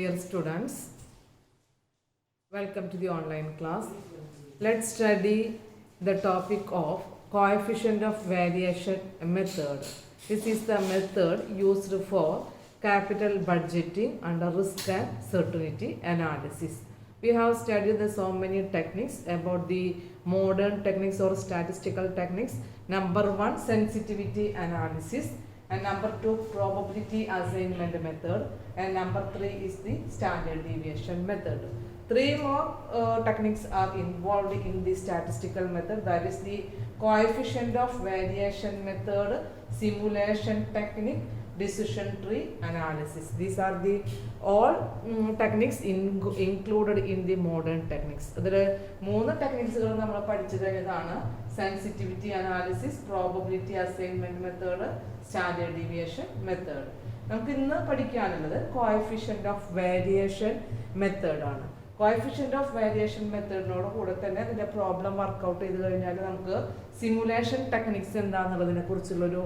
Dear students, welcome to the online class. Let's study the topic of coefficient of variation method. This is the method used for capital budgeting under risk and certainty analysis. We have studied so many techniques about the modern techniques or statistical techniques. Number 1, sensitivity analysis. And number 2, probability assignment method. And number 3 is the standard deviation method. 3 more techniques are involved in the statistical method. That is the coefficient of variation method, simulation technique, decision tree analysis. These are the all techniques included in the modern techniques. There are 3 techniques നമ്മൾ പഠിച്ചു കഴിഞ്ഞതാണ്. Sensitivity analysis, probability assignment method, standard deviation method. നമുക്ക് ഇന്ന് പഠിക്കാനുള്ളത് coefficient of variation method ആണ്. Coefficient of variation മെത്തേഡിനോട് കൂടെ തന്നെ അതിൻ്റെ പ്രോബ്ലം വർക്കൗട്ട് ചെയ്ത് കഴിഞ്ഞാൽ നമുക്ക് സിമുലേഷൻ ടെക്നിക്സ് എന്താണെന്നുള്ളതിനെ കുറിച്ചുള്ളൊരു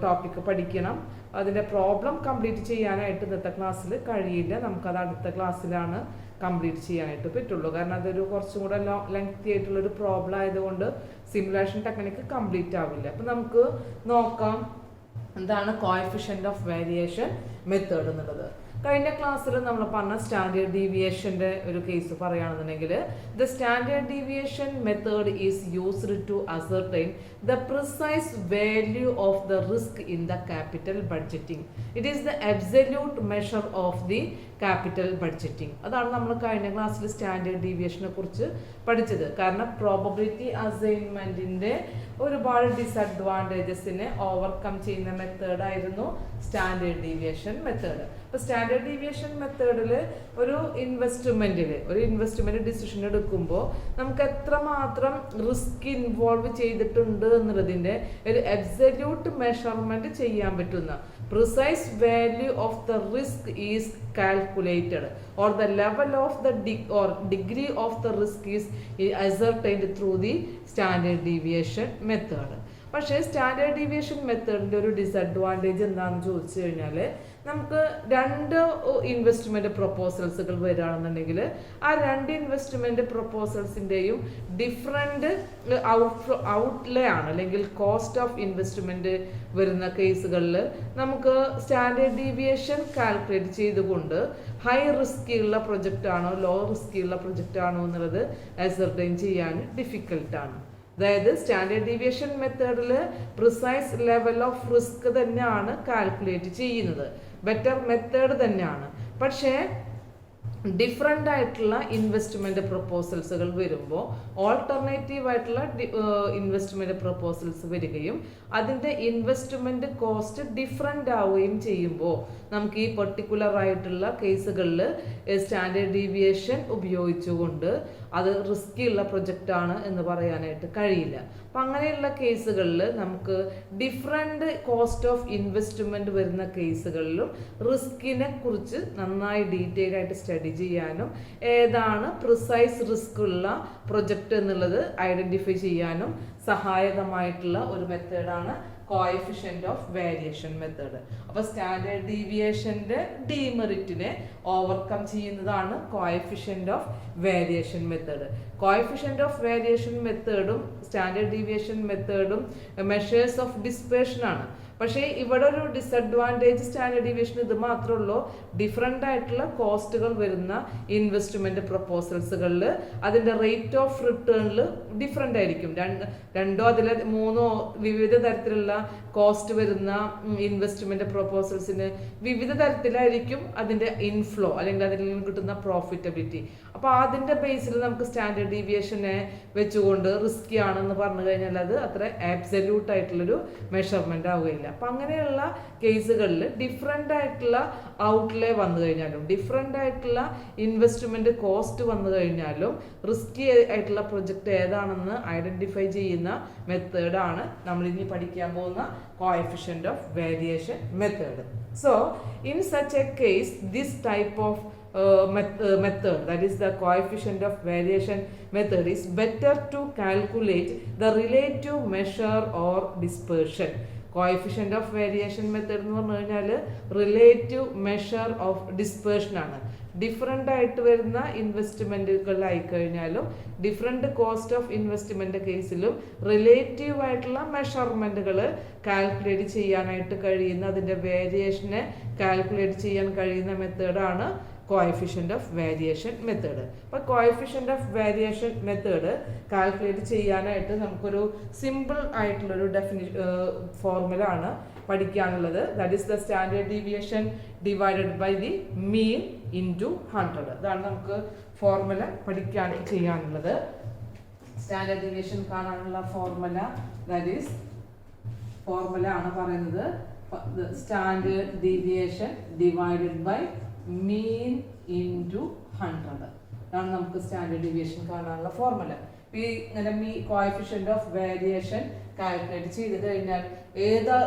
ടോപ്പിക്ക് പഠിക്കണം. അതിൻ്റെ പ്രോബ്ലം കംപ്ലീറ്റ് ചെയ്യാനായിട്ട് ഇന്നത്തെ ക്ലാസ്സിൽ കഴിയില്ല. നമുക്കത് അടുത്ത ക്ലാസ്സിലാണ് കംപ്ലീറ്റ് ചെയ്യാനായിട്ട് പറ്റുള്ളൂ. കാരണം അതൊരു കുറച്ചും കൂടെ ലെങ്തി ആയിട്ടുള്ളൊരു പ്രോബ്ലം ആയതുകൊണ്ട് സിമുലേഷൻ ടെക്നിക്ക് കംപ്ലീറ്റ് ആവില്ല. അപ്പം നമുക്ക് നോക്കാം എന്താണ് കോഎഫിഷ്യന്റ് ഓഫ് വേരിയേഷൻ മെത്തേഡ് എന്നുള്ളത്. കഴിഞ്ഞ ക്ലാസ്സിൽ നമ്മൾ പറഞ്ഞ സ്റ്റാൻഡേർഡ് ഡീവിയേഷൻ്റെ ഒരു കേസ് പറയുകയാണെന്നുണ്ടെങ്കിൽ the standard deviation method is used to ascertain the precise value of the risk in the capital budgeting. It is the absolute measure of the capital budgeting. അതാണ് നമ്മൾ കഴിഞ്ഞ ക്ലാസ്സിൽ സ്റ്റാൻഡേർഡ് ഡീവിയേഷനെ കുറിച്ച് പഠിച്ചത്. കാരണം പ്രോബബിലിറ്റി അസൈൻമെൻറ്റിൻ്റെ ഒരുപാട് ഡിസഡ്വാൻറ്റേജസിനെ ഓവർകം ചെയ്യുന്ന മെത്തേഡായിരുന്നു സ്റ്റാൻഡേർഡ് ഡീവിയേഷൻ മെത്തേഡ്. അപ്പോൾ സ്റ്റാൻഡേർഡ് ഡീവിയേഷൻ മെത്തേഡിൽ ഒരു ഇൻവെസ്റ്റ്മെൻറ്റ് ഡിസിഷൻ എടുക്കുമ്പോൾ നമുക്ക് എത്രമാത്രം റിസ്ക് ഇൻവോൾവ് ചെയ്തിട്ടുണ്ട് എന്നുള്ളതിൻ്റെ ഒരു അബ്സല്യൂട്ട് മെഷർമെൻറ്റ് ചെയ്യാൻ പറ്റുന്ന precise value of the risk is calculated or the level of the degree of the risk is ascertained through the standard deviation method. പക്ഷേ സ്റ്റാൻഡേർഡ് ഡീവിയേഷൻ മെത്തേഡിൻ്റെ ഒരു ഡിസഡ്വാൻറ്റേജ് എന്താണെന്ന് ചോദിച്ചു കഴിഞ്ഞാൽ നമുക്ക് 2 ഇൻവെസ്റ്റ്മെൻറ്റ് പ്രൊപ്പോസൽസുകൾ വരികയാണെന്നുണ്ടെങ്കിൽ ആ 2 ഇൻവെസ്റ്റ്മെൻറ്റ് പ്രൊപ്പോസൽസിൻ്റെയും ഡിഫറെൻറ്റ് ഔട്ട്ലേ ആണ് അല്ലെങ്കിൽ കോസ്റ്റ് ഓഫ് ഇൻവെസ്റ്റ്മെൻറ്റ് വരുന്ന കേസുകളിൽ നമുക്ക് സ്റ്റാൻഡേർഡ് ഡീവിയേഷൻ കാൽക്കുലേറ്റ് ചെയ്തുകൊണ്ട് ഹൈ റിസ്ക്കുള്ള പ്രൊജക്റ്റ് ആണോ ലോ റിസ്ക്കുള്ള പ്രൊജക്റ്റ് ആണോ എന്നുള്ളത് അസർട്ടൈൻ ചെയ്യാൻ ഡിഫിക്കൽട്ടാണ്. അതായത് സ്റ്റാൻഡേർഡ് ഡീവിയേഷൻ മെത്തേഡിൽ പ്രിസൈസ് ലെവൽ ഓഫ് റിസ്ക് തന്നെയാണ് കാൽക്കുലേറ്റ് ചെയ്യുന്നത്. ബെറ്റർ മെത്തേഡ് തന്നെയാണ്. പക്ഷേ ഡിഫറെൻ്റ് ആയിട്ടുള്ള ഇൻവെസ്റ്റ്മെൻറ്റ് പ്രൊപ്പോസൽസുകൾ വരുമ്പോൾ ഓൾട്ടർനേറ്റീവ് ആയിട്ടുള്ള ഇൻവെസ്റ്റ്മെൻറ്റ് പ്രൊപ്പോസൽസ് വരികയും അതിൻ്റെ ഇൻവെസ്റ്റ്മെൻറ്റ് കോസ്റ്റ് ഡിഫറെൻ്റ് ആവുകയും ചെയ്യുമ്പോൾ നമുക്ക് ഈ പെർട്ടിക്കുലർ ആയിട്ടുള്ള കേസുകളിൽ സ്റ്റാൻഡേർഡ് ഡീവിയേഷൻ ഉപയോഗിച്ചുകൊണ്ട് അത് റിസ്കി ഉള്ള പ്രൊജക്റ്റാണ് എന്ന് പറയാനായിട്ട് കഴിയില്ല. അപ്പം അങ്ങനെയുള്ള കേസുകളിൽ നമുക്ക് ഡിഫറെൻ്റ് കോസ്റ്റ് ഓഫ് ഇൻവെസ്റ്റ്മെൻറ്റ് വരുന്ന കേസുകളിലും റിസ്കിനെ കുറിച്ച് നന്നായി ഡീറ്റെയിൽ ആയിട്ട് സ്റ്റഡി ചെയ്യാനും ഏതാണ് പ്രിസൈസ് റിസ്ക് ഉള്ള പ്രൊജക്റ്റ് എന്നുള്ളത് ഐഡൻറ്റിഫൈ ചെയ്യാനും സഹായകമായിട്ടുള്ള ഒരു മെത്തേഡാണ് കോഎഫിഷ്യന്റ് ഓഫ് വേരിയേഷൻ മെത്തേഡ്. അപ്പോൾ സ്റ്റാൻഡേർഡ് ഡീവിയേഷൻ്റെ ഡീമെറിറ്റിനെ ഓവർകം ചെയ്യുന്നതാണ് coefficient of variation method. Coefficient of variation മെത്തേഡും സ്റ്റാൻഡേർഡ് ഡീവിയേഷൻ മെത്തേഡും മെഷേഴ്സ് ഓഫ് ഡിസ്പേർഷൻ ആണ്. പക്ഷേ ഇവിടെ ഒരു ഡിസഡ്വാൻറ്റേജ് സ്റ്റാൻഡേർഡ് ഡീവിയേഷൻ ഇത് മാത്രമേ ഉള്ളൂ. ഡിഫറെൻ്റ് ആയിട്ടുള്ള കോസ്റ്റുകൾ വരുന്ന ഇൻവെസ്റ്റ്മെൻറ്റ് പ്രൊപ്പോസൽസുകളിൽ അതിൻ്റെ റേറ്റ് ഓഫ് റിട്ടേണിൽ ഡിഫറെൻ്റ് ആയിരിക്കും. 2 അതിൽ 3 വിവിധ തരത്തിലുള്ള കോസ്റ്റ് വരുന്ന ഇൻവെസ്റ്റ്മെൻറ്റ് പ്രൊപ്പോസൽസിന് വിവിധ തരത്തിലായിരിക്കും അതിൻ്റെ ഇൻഫ്ലോ അല്ലെങ്കിൽ അതിൽ നിന്ന് കിട്ടുന്ന പ്രോഫിറ്റബിലിറ്റി. അപ്പോൾ അതിൻ്റെ ബേസിൽ നമുക്ക് സ്റ്റാൻഡേർഡ് ഡീവിയേഷനെ വെച്ചുകൊണ്ട് റിസ്കി ആണെന്ന് പറഞ്ഞു കഴിഞ്ഞാൽ അത് അത്ര ആബ്സല്യൂട്ട് ആയിട്ടുള്ളൊരു മെഷർമെൻ്റ് ആവുകയില്ല. അപ്പം അങ്ങനെയുള്ള കേസുകളിൽ ഡിഫറെൻ്റ് ആയിട്ടുള്ള ഔട്ട്ലേ വന്നു കഴിഞ്ഞാലും ഡിഫറെൻ്റ് ആയിട്ടുള്ള ഇൻവെസ്റ്റ്മെൻറ്റ് കോസ്റ്റ് വന്നു കഴിഞ്ഞാലും റിസ്കി ആയിട്ടുള്ള പ്രൊജക്റ്റ് ഏതാണെന്ന് ഐഡൻറ്റിഫൈ ചെയ്യുന്ന മെത്തേഡാണ് നമ്മളിനി പഠിക്കാൻ പോകുന്ന coefficient of variation method. So in such A case this type of method, that is the coefficient of variation method, is better to calculate the relative measure or dispersion. Coefficient of variation method എന്ന് പറഞ്ഞു കഴിഞ്ഞാൽ relative measure of dispersion ആണ്. Different ആയിട്ട് വരുന്ന ഇൻവെസ്റ്റ്മെൻറ്റുകളായി കഴിഞ്ഞാലും different cost of investment കേസിലും relative ആയിട്ടുള്ള മെഷർമെൻറ്റുകൾ calculate ചെയ്യാനായിട്ട് കഴിയുന്ന, അതിൻ്റെ വേരിയേഷനെ കാൽക്കുലേറ്റ് ചെയ്യാൻ കഴിയുന്ന മെത്തേഡാണ് കോഎഫിഷ്യന്റ് ഓഫ് വേരിയേഷൻ മെത്തേഡ്. അപ്പോൾ coefficient of variation method calculate ചെയ്യാനായിട്ട് നമുക്കൊരു സിമ്പിൾ ആയിട്ടുള്ളൊരു ഫോർമുല ആണ് പഠിക്കാനുള്ളത്. That is the standard deviation divided by the mean into 100. അതാണ് നമുക്ക് ഫോർമുല ചെയ്യാനുള്ളത്. സ്റ്റാൻഡേർഡ് ഡീവിയേഷൻ കാണാനുള്ള ഫോർമുല, ദാറ്റ് ഈസ് ഫോർമുല ആണ് പറയുന്നത് standard deviation divided by mean into 100. അതാണ് നമുക്ക് സ്റ്റാൻഡേർഡ് ഡീവിയേഷൻ കാണാനുള്ള ഫോർമുല. ഈ ഇങ്ങനെ കോഎഫിഷ്യന്റ് ഓഫ് വേരിയേഷൻ കാൽക്കുലേറ്റ് ചെയ്ത് കഴിഞ്ഞാൽ ഏതാ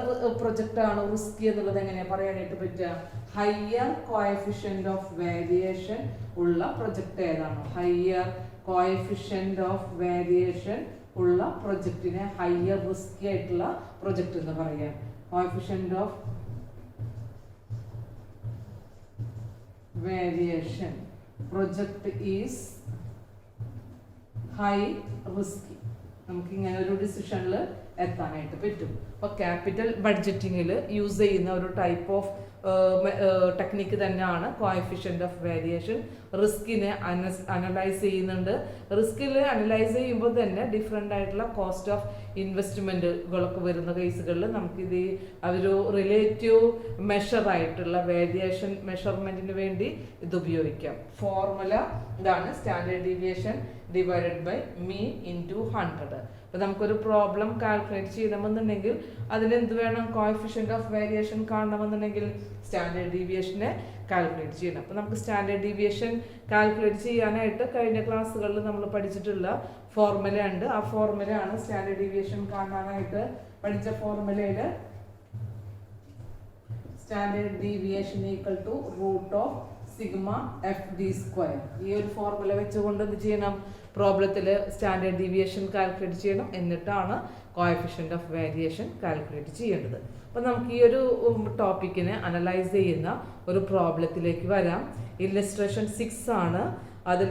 പ്രൊജക്റ്റ് ആണ് റിസ്കി എന്നുള്ളത് എങ്ങനെയാ പറയാനായിട്ട് പറ്റുക? ഹയർ കോഎഫിഷ്യന്റ് ഓഫ് വേരിയേഷൻ ഉള്ള പ്രൊജക്റ്റ് ഏതാണോ, ഹയർ കോഎഫിഷ്യന്റ് ഓഫ് വേരിയേഷൻ ഉള്ള പ്രൊജക്റ്റിനെ ഹയർ റിസ്കി ആയിട്ടുള്ള പ്രൊജക്റ്റ് എന്ന് പറയാം. Coefficient of variation project is high risky. നമുക്ക് ഇങ്ങനെ ഒരു ഡിസിഷനിൽ എത്താനായിട്ട് പറ്റും. അപ്പോൾ ക്യാപിറ്റൽ ബഡ്ജറ്റിങ്ങിൽ യൂസ് ചെയ്യുന്ന ഒരു ടൈപ്പ് ഓഫ് ടെക്നിക്ക് തന്നെയാണ് കോഎഫിഷ്യന്റ് ഓഫ് വേരിയേഷൻ. റിസ്കിനെ അനലൈസ് ചെയ്യുന്നുണ്ട്. റിസ്കിൽ അനലൈസ് ചെയ്യുമ്പോൾ തന്നെ ഡിഫറെൻ്റ് ആയിട്ടുള്ള കോസ്റ്റ് ഓഫ് ഇൻവെസ്റ്റ്മെൻറ്റുകളൊക്കെ വരുന്ന കേസുകളിൽ നമുക്കിത് ഒരു റിലേറ്റീവ് മെഷറായിട്ടുള്ള വേരിയേഷൻ മെഷർമെൻറ്റിന് വേണ്ടി ഇത് ഉപയോഗിക്കാം. ഫോർമുല ഇതാണ് standard deviation divided by mean into 100. അപ്പോൾ നമുക്കൊരു പ്രോബ്ലം കാൽക്കുലേറ്റ് ചെയ്യണമെന്നുണ്ടെങ്കിൽ അതിനെന്ത് വേണം? കോഎഫിഷ്യന്റ് ഓഫ് വേരിയേഷൻ കാണണമെന്നുണ്ടെങ്കിൽ സ്റ്റാൻഡേർഡ് ഡീവിയേഷനെ കാൽക്കുലേറ്റ് ചെയ്യണം. അപ്പോൾ നമുക്ക് സ്റ്റാൻഡേർഡ് ഡീവിയേഷൻ കാൽക്കുലേറ്റ് ചെയ്യാനായിട്ട് കഴിഞ്ഞ ക്ലാസ്സുകളിൽ നമ്മൾ പഠിച്ചിട്ടുള്ള ഫോർമുല ഉണ്ട്. ആ ഫോർമുലയാണ് സ്റ്റാൻഡേർഡ് ഡീവിയേഷൻ കാണാനായിട്ട് പഠിച്ച ഫോർമുലയിൽ standard deviation equal to root of sigma F D square. ഈ ഒരു ഫോർമുല വെച്ചുകൊണ്ട് എന്ത് ചെയ്യണം? പ്രോബ്ലത്തിൽ സ്റ്റാൻഡേർഡ് ഡീവിയേഷൻ കാൽക്കുലേറ്റ് ചെയ്യണം. എന്നിട്ടാണ് കോഎഫിഷ്യന്റ് ഓഫ് വേരിയേഷൻ കാൽക്കുലേറ്റ് ചെയ്യേണ്ടത്. അപ്പോൾ നമുക്ക് ഈ ഒരു ടോപ്പിക്കിനെ അനലൈസ് ചെയ്യുന്ന ഒരു പ്രോബ്ലത്തിലേക്ക് വരാം. ഇല്ലസ്ട്രേഷൻ 6 ആണ്. അതിൽ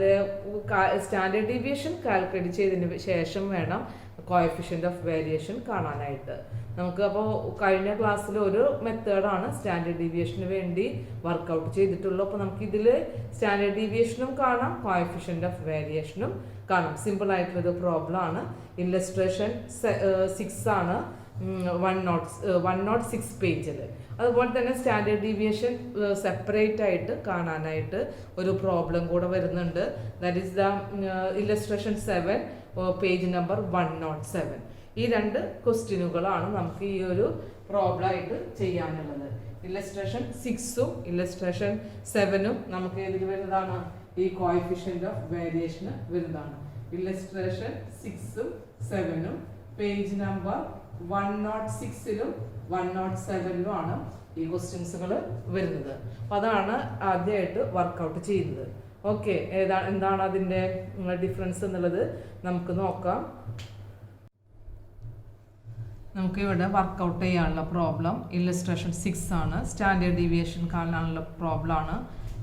സ്റ്റാൻഡേർഡ് ഡീവിയേഷൻ കാൽക്കുലേറ്റ് ചെയ്തതിന് ശേഷം വേണം കോഎഫിഷ്യന്റ് ഓഫ് വേരിയേഷൻ കാണാനായിട്ട്. നമുക്ക് അപ്പോൾ കഴിഞ്ഞ ക്ലാസ്സിൽ ഒരു മെത്തേഡാണ് സ്റ്റാൻഡേർഡ് ഡീവിയേഷന് വേണ്ടി വർക്കൗട്ട് ചെയ്തിട്ടുള്ളൂ. അപ്പോൾ നമുക്ക് ഇതിൽ സ്റ്റാൻഡേർഡ് ഡീവിയേഷനും കാണാം, കോഎഫിഷ്യന്റ് ഓഫ് വേരിയേഷനും കാണാം. സിമ്പിൾ ആയിട്ടുള്ളൊരു പ്രോബ്ലം ആണ്. ഇല്ലസ്ട്രേഷൻ 6 ആണ്, 106 പേജിൽ. അതുപോലെ തന്നെ സ്റ്റാൻഡേർഡ് ഡീവിയേഷൻ സെപ്പറേറ്റ് ആയിട്ട് കാണാനായിട്ട് ഒരു പ്രോബ്ലം കൂടെ വരുന്നുണ്ട്. That is the illustration 7 page number 107. ഈ 2 ക്വസ്റ്റ്യനുകളാണ് നമുക്ക് ഈ ഒരു പ്രോബ്ലം ആയിട്ട് ചെയ്യാനുള്ളത്. ഇല്ലസ്ട്രേഷൻ 6ഉം ഇല്ലസ്ട്രേഷൻ 7ഉം നമുക്ക് ഏതിൽ വരുന്നതാണ്? ഈ കോഎഫിഷ്യന്റ് ഓഫ് വേരിയേഷന് വരുന്നതാണ്. ഇല്ലസ്ട്രേഷൻ 6ഉം 7ഉം പേജ് നമ്പർ 106ലും 107ലും ആണ് ഈ ക്വസ്റ്റ്യൻസുകൾ വരുന്നത്. അപ്പോൾ അതാണ് ആദ്യമായിട്ട് വർക്കൗട്ട് ചെയ്യുന്നത്. ഓക്കെ, എന്താണ് അതിൻ്റെ ഡിഫറൻസ് എന്നുള്ളത് നമുക്ക് നോക്കാം. നമുക്ക് ഇവിടെ വർക്കൗട്ട് ചെയ്യാനുള്ള പ്രോബ്ലം ഇല്ലസ്ട്രേഷൻ 6 ആണ്. സ്റ്റാൻഡേർഡ് ഡീവിയേഷൻ കാണാനുള്ള പ്രോബ്ലം ആണ്.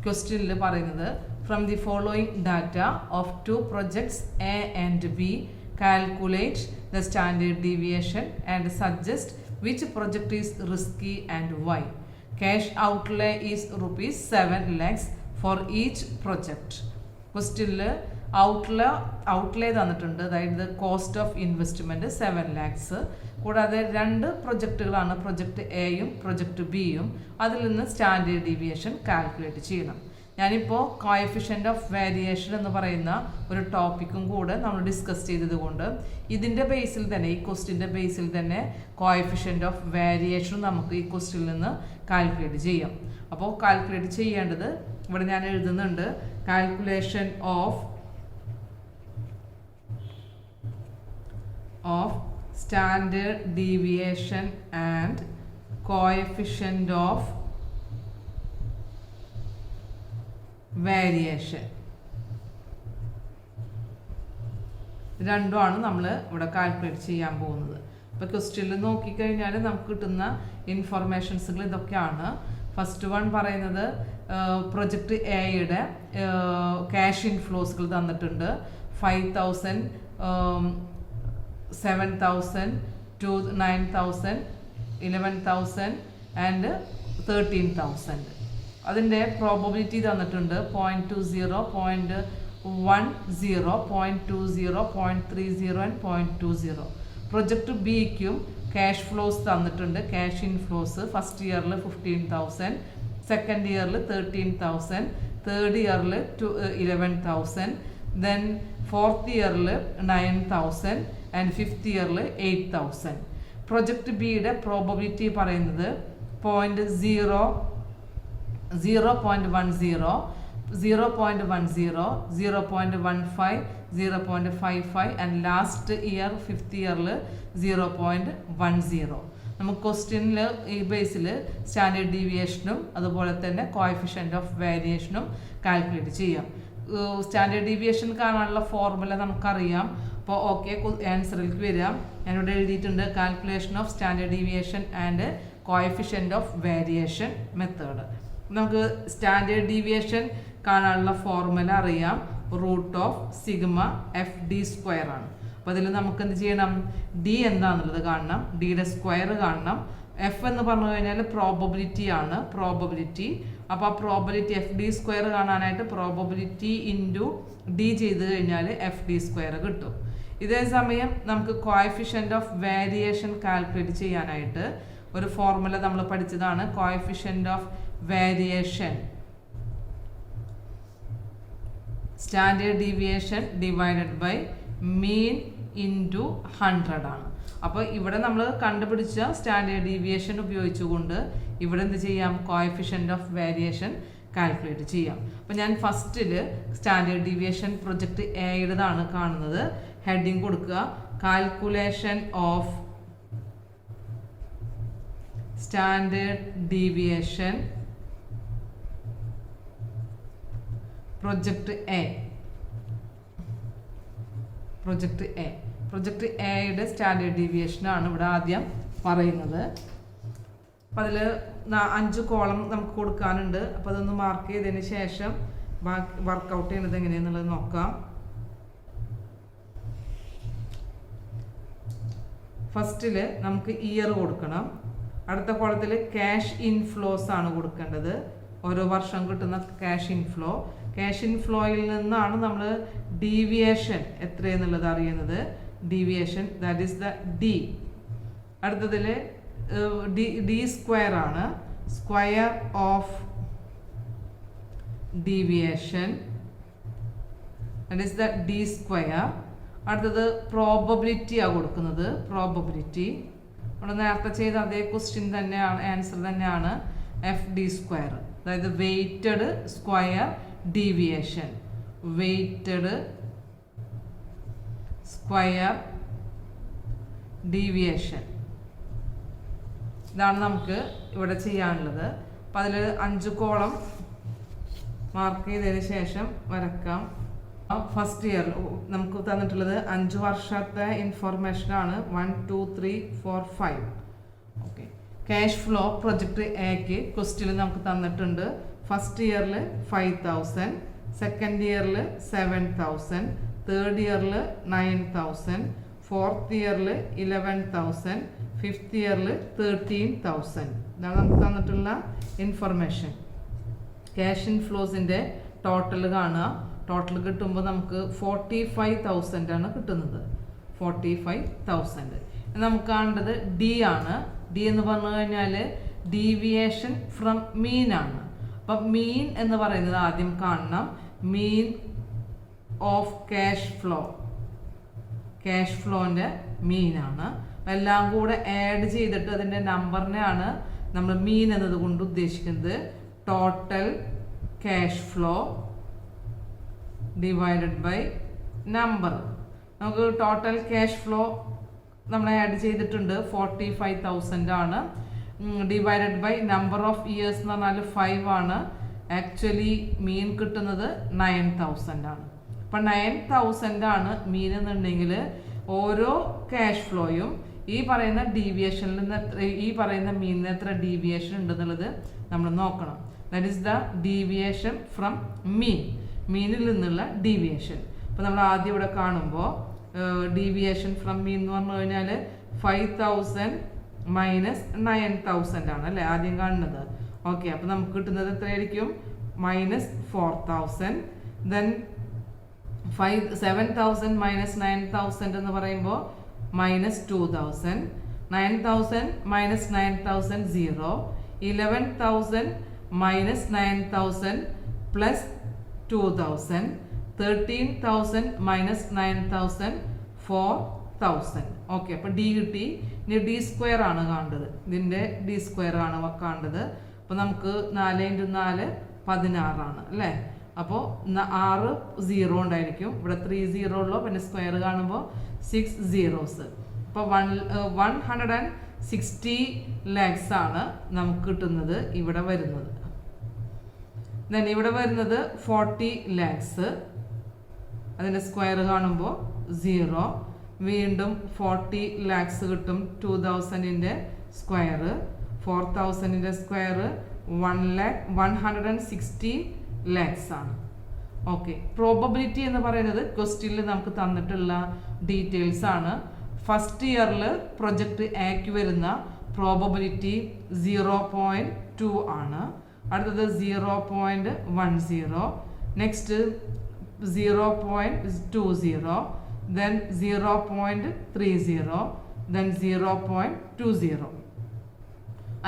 ക്വസ്റ്റ്യനിൽ പറയുന്നത് from the following data of 2 projects A and B calculate the standard deviation and suggest which project is risky and why. Cash outlay is rupees 7 lakhs for each project. ക്വസ്റ്റ്യനിൽ outlay തന്നിട്ടുണ്ട്. അതായത് cost of investment 7 lakhs. കൂടാതെ 2 പ്രൊജക്റ്റുകളാണ്, project എയും project ബിയും. അതിൽ നിന്ന് standard deviation calculate ചെയ്യണം. ഞാനിപ്പോൾ കോഎഫിഷ്യന്റ് ഓഫ് വേരിയേഷൻ എന്ന് പറയുന്ന ഒരു ടോപ്പിക്കും കൂടെ നമ്മൾ ഡിസ്കസ് ചെയ്തതുകൊണ്ട് ഇതിൻ്റെ ബേസിൽ തന്നെ, ഈ ക്വസ്റ്റ്യൻ്റെ ബേസിൽ തന്നെ കോഎഫിഷ്യന്റ് ഓഫ് വേരിയേഷൻ നമുക്ക് ഈ ക്വസ്റ്റ്യനിൽ നിന്ന് കാൽക്കുലേറ്റ് ചെയ്യാം. അപ്പോൾ കാൽക്കുലേറ്റ് ചെയ്യേണ്ടത് ഇവിടെ ഞാൻ എഴുതുന്നുണ്ട്. Calculation of standard deviation and coefficient of variation രണ്ടുമാണ് നമ്മൾ ഇവിടെ കാൽക്കുലേറ്റ് ചെയ്യാൻ പോകുന്നത്. അപ്പോൾ ക്വസ്റ്റ്യനിൽ നോക്കിക്കഴിഞ്ഞാൽ നമുക്ക് കിട്ടുന്ന ഇൻഫർമേഷൻസുകൾ ഇതൊക്കെയാണ്. ഫസ്റ്റ് വൺ പറയുന്നത് പ്രൊജക്റ്റ് എയുടെ ക്യാഷ് ഇൻഫ്ലോസുകൾ തന്നിട്ടുണ്ട്. 5,000, 7,000, 9,000, 11,000 ആൻഡ് 13,000. അതിൻ്റെ പ്രോബബിലിറ്റി തന്നിട്ടുണ്ട് 0.20, 0.10, 0.20, 0.30 ആൻഡ് 0.20. പ്രൊജക്റ്റ് ബിക്കും ക്യാഷ് ഫ്ലോസ് തന്നിട്ടുണ്ട്. ക്യാഷ് ഇൻഫ്ലോസ് ഫസ്റ്റ് ഇയറിൽ 15,000, സെക്കൻഡ് ഇയറിൽ 13,000, തേർഡ് ഇയറിൽ 11,000, ദെൻ ഫോർത്ത് ഇയറിൽ 9,000 ആൻഡ് ഫിഫ്ത്ത് ഇയറിൽ 8,000. പ്രൊജക്റ്റ് ബിയുടെ പ്രോബബിലിറ്റി പറയുന്നത് 0.10, 0.10, 0.15, 0.55 ആൻഡ് ലാസ്റ്റ് ഇയർ ഫിഫ്ത്ത് ഇയറിൽ 0.10. നമുക്ക് ക്വസ്റ്റ്യനിൽ ഈ ബേസിൽ സ്റ്റാൻഡേർഡ് ഡീവിയേഷനും അതുപോലെ തന്നെ കോഎഫിഷ്യൻ്റ് ഓഫ് വേരിയേഷനും കാൽക്കുലേറ്റ് ചെയ്യാം. സ്റ്റാൻഡേർഡ് ഡീവിയേഷൻ കാണാനുള്ള ഫോർമുല നമുക്കറിയാം. അപ്പോൾ ഓക്കെ, ആൻസറിലേക്ക് വരാം. ഞാനിവിടെ എഴുതിയിട്ടുണ്ട് calculation of standard deviation and coefficient of variation method. നമുക്ക് സ്റ്റാൻഡേർഡ് ഡീവിയേഷൻ കാണാനുള്ള ഫോർമുല അറിയാം. √σ(FD²) ആണ്. അപ്പോൾ അതിൽ നമുക്ക് എന്ത് ചെയ്യണം? ഡി എന്താണെന്നുള്ളത് കാണണം, ഡിയുടെ സ്ക്വയർ കാണണം. എഫ് എന്ന് പറഞ്ഞു കഴിഞ്ഞാൽ പ്രോബബിലിറ്റി ആണ്, പ്രോബബിലിറ്റി. അപ്പോൾ ആ പ്രോബബിലിറ്റി FD² കാണാനായിട്ട് പ്രോബബിലിറ്റി ഇൻറ്റു ഡി ചെയ്ത് കഴിഞ്ഞാൽ FD² കിട്ടും. ഇതേ സമയം നമുക്ക് കോഎഫിഷ്യൻ്റ് ഓഫ് വേരിയേഷൻ കാൽക്കുലേറ്റ് ചെയ്യാനായിട്ട് ഒരു ഫോർമുല നമ്മൾ പഠിച്ചതാണ്. Coefficient of variation standard deviation divided by mean into 100 ആണ്. അപ്പോൾ ഇവിടെ നമ്മൾ കണ്ടുപിടിച്ച സ്റ്റാൻഡേർഡ് ഡീവിയേഷൻ ഉപയോഗിച്ചുകൊണ്ട് ഇവിടെ എന്ത് ചെയ്യാം? കോഎഫിഷ്യൻ്റ് ഓഫ് വേരിയേഷൻ കാൽക്കുലേറ്റ് ചെയ്യാം. അപ്പോൾ ഞാൻ ഫസ്റ്റിൽ സ്റ്റാൻഡേർഡ് ഡീവിയേഷൻ പ്രൊജക്റ്റ് എയുടേതാണ് കാണുന്നത്. ഹെഡിങ് കൊടുക്കുക, calculation of standard deviation project A. Project എയുടെ സ്റ്റാൻഡേർഡ് ഡീവിയേഷനാണ് ഇവിടെ ആദ്യം പറയുന്നത്. അപ്പം അതിൽ 5 കോളം നമുക്ക് കൊടുക്കാനുണ്ട്. അപ്പോൾ അതൊന്ന് മാർക്ക് ചെയ്തതിന് ശേഷം ബാക്കി വർക്കൗട്ട് ചെയ്യുന്നത് എങ്ങനെയാണെന്നുള്ളത് നോക്കാം. ഫസ്റ്റിൽ നമുക്ക് ഇയർ കൊടുക്കണം. അടുത്ത കോളത്തിൽ ക്യാഷ് ഇൻഫ്ലോസ് ആണ് കൊടുക്കേണ്ടത്. ഓരോ വർഷം കിട്ടുന്ന ക്യാഷ് ഇൻഫ്ലോ. ക്യാഷ് ഇൻഫ്ലോയിൽ നിന്നാണ് നമ്മൾ ഡീവിയേഷൻ എത്രയെന്നുള്ളത് അറിയുന്നത്. Deviation that is the D. അടുത്തതിൽ D² ആണ്, square of deviation that is the D². അടുത്തത് പ്രോബബിലിറ്റിയാണ് കൊടുക്കുന്നത്. പ്രോബബിലിറ്റി നമ്മൾ നേരത്തെ ചെയ്ത അതേ ക്വസ്റ്റ്യൻ തന്നെയാണ്, ആൻസർ തന്നെയാണ്. FD², അതായത് weighted square deviation. Weighted square deviation ഇതാണ് നമുക്ക് ഇവിടെ ചെയ്യാനുള്ളത്. അപ്പം അതിൽ 5 കോളം മാർക്ക് ചെയ്തതിന് ശേഷം വരക്കാം. ഫസ്റ്റ് ഇയർ നമുക്ക് തന്നിട്ടുള്ളത് 5 വർഷത്തെ ഇൻഫർമേഷനാണ്. 1, 2, 3, 4, 5. ഓക്കെ, ക്യാഷ് ഫ്ലോ പ്രൊജക്റ്റ് എക്ക് ക്വസ്റ്റ്യൻ നമുക്ക് തന്നിട്ടുണ്ട്. ഫസ്റ്റ് ഇയറിൽ 5,000, സെക്കൻഡ് ഇയറിൽ 7,000, തേർഡ് ഇയറിൽ 9,000, ഫോർത്ത് ഇയറിൽ 11,000, ഫിഫ്ത്ത് ഇയറിൽ 13,000. ഇതാണ് നമുക്ക് തന്നിട്ടുള്ള ഇൻഫർമേഷൻ. ക്യാഷ് ഇൻഫ്ലോസിൻ്റെ ടോട്ടൽ കാണുക. ടോട്ടൽ കിട്ടുമ്പോൾ നമുക്ക് 45,000 ആണ് കിട്ടുന്നത്. 45,000. നമുക്ക് കാണേണ്ടത് ഡി ആണ്. ഡി എന്ന് പറഞ്ഞു കഴിഞ്ഞാൽ ഡീവിയേഷൻ ഫ്രം മീൻ ആണ്. അപ്പം മീൻ എന്ന് പറയുന്നത് ആദ്യം കാണണം. Mean of cash flow, cash ഫ്ലോൻ്റെ മീനാണ്. എല്ലാം കൂടെ ആഡ് ചെയ്തിട്ട് അതിൻ്റെ നമ്പറിനെയാണ് നമ്മൾ മീൻ എന്നതുകൊണ്ട് ഉദ്ദേശിക്കുന്നത്. Total cash flow divided by number. നമുക്ക് ടോട്ടൽ ക്യാഷ് ഫ്ലോ നമ്മൾ ആഡ് ചെയ്തിട്ടുണ്ട് 45,000 ആണ്. Divided by number of years എന്ന് പറഞ്ഞാൽ 5 ആണ്. ആക്ച്വലി മീൻ കിട്ടുന്നത് 9,000 ആണ്. അപ്പം 9,000 ആണ് മീൻ എന്നുണ്ടെങ്കിൽ ഓരോ ക്യാഷ് ഫ്ലോയും ഈ പറയുന്ന ഡീവിയേഷനിൽ നിന്ന് ഈ പറയുന്ന മീനിന് എത്ര ഡീവിയേഷൻ ഉണ്ടെന്നുള്ളത് നമ്മൾ നോക്കണം. That is the deviation from മീനിൽ നിന്നുള്ള ഡീവിയേഷൻ. അപ്പോൾ നമ്മൾ ആദ്യം ഇവിടെ കാണുമ്പോൾ ഡീവിയേഷൻ ഫ്രം മീൻ എന്ന് പറഞ്ഞു കഴിഞ്ഞാൽ 5000 മൈനസ് 9000 ആണ് അല്ലേ ആദ്യം കാണുന്നത്. ഓക്കെ, അപ്പോൾ നമുക്ക് കിട്ടുന്നത് എത്രയായിരിക്കും? -4000. ദെൻ 7000 മൈനസ് 9000 എന്ന് പറയുമ്പോൾ -2000. 9000 minus 9000 0. 11,000 minus 9,000 plus 2,000. 13,000 minus 9,000 4,000. Okay, അപ്പോൾ ഡി കിട്ടി. ഇനി ഡി സ്ക്വയർ ആണ് കാണേണ്ടത്. ഇതിൻ്റെ ഡി സ്ക്വയർ ആണ് കാണേണ്ടത്. അപ്പോൾ നമുക്ക് 4 × 4 16 ആണ് അല്ലേ. അപ്പോൾ 6 0 ഉണ്ടായിരിക്കും. ഇവിടെ 3 0 ഉള്ളൂ. പിന്നെ സ്ക്വയർ കാണുമ്പോൾ 6 zeros. അപ്പോൾ 160 lakhs ആണ് നമുക്ക് കിട്ടുന്നത് ഇവിടെ വരുന്നത്. ദെൻ ഇവിടെ വരുന്നത് 40 lakhs. അതിൻ്റെ സ്ക്വയർ കാണുമ്പോൾ 0. വീണ്ടും 40 lakhs കിട്ടും. 2000ൻ്റെ സ്ക്വയർ, 4000ൻ്റെ സ്ക്വയർ 160 lakhs ആണ്. ഓക്കെ, പ്രോബബിലിറ്റി എന്ന് പറയുന്നത് ക്വസ്റ്റ്യനിൽ നമുക്ക് തന്നിട്ടുള്ള ഡീറ്റെയിൽസ് ആണ്. ഫസ്റ്റ് ഇയറിൽ പ്രൊജക്റ്റ് ആക്കി വരുന്ന പ്രോബബിലിറ്റി 0.2 ആണ്. അടുത്തത് 0.10, next 0.20, then 0.30, then 0.20.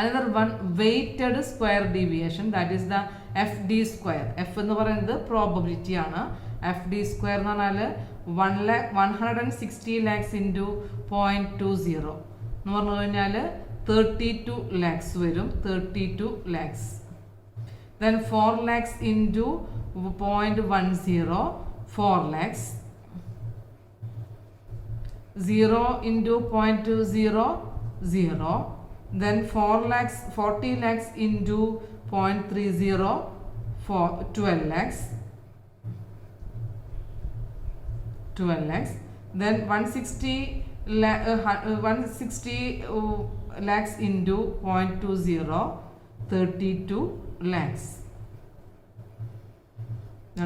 Another one, weighted square deviation, that is the FD square. F എന്ന് പറയുന്നത് പ്രോബബിലിറ്റി ആണ്. FD സ്ക്വയർ എന്ന് പറഞ്ഞാൽ 160 lakhs into 0.20 എന്ന് പറഞ്ഞു കഴിഞ്ഞാൽ 32 lakhs വരും. 32 lakhs. Then 4 lakhs into 0.10, 4 lakhs. 0 into 0.20, 0. Then 40 lakhs into 0.30, 12 lakhs. 12 lakhs. Then 160 lakhs into 0.20, 32 lakhs.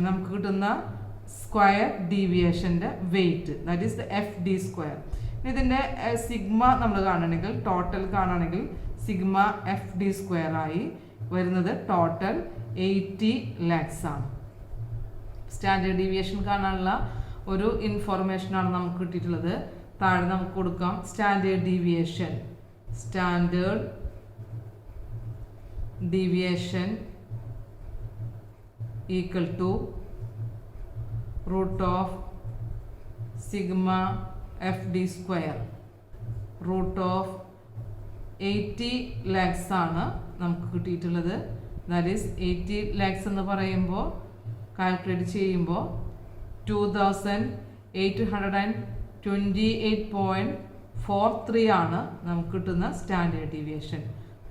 നമുക്ക് കിട്ടുന്ന സ്ക്വയർ ഡീവിയേഷൻ്റെ weight, that is the FD square. ഇതിൻ്റെ സിഗ്മ നമ്മൾ കാണണമെങ്കിൽ, ടോട്ടൽ കാണണമെങ്കിൽ സിഗ്മ FD സ്ക്വയർ ആയി വരുന്നത് ടോട്ടൽ 80 lakhs ആണ്. സ്റ്റാൻഡേർഡ് ഡീവിയേഷൻ കാണാനുള്ള ഒരു ഇൻഫോർമേഷനാണ് നമുക്ക് കിട്ടിയിട്ടുള്ളത്. താഴെ നമുക്ക് കൊടുക്കാം standard deviation. Standard deviation equal to root of sigma FD square. Root of 80 lakhs ആണ് നമുക്ക് കിട്ടിയിട്ടുള്ളത്. ദാറ്റ് ഈസ് 80 lakhs എന്ന് പറയുമ്പോൾ കാൽക്കുലേറ്റ് ചെയ്യുമ്പോൾ 2828.43 ആണ് നമുക്ക് കിട്ടുന്ന സ്റ്റാൻഡേർഡ് ഡീവിയേഷൻ.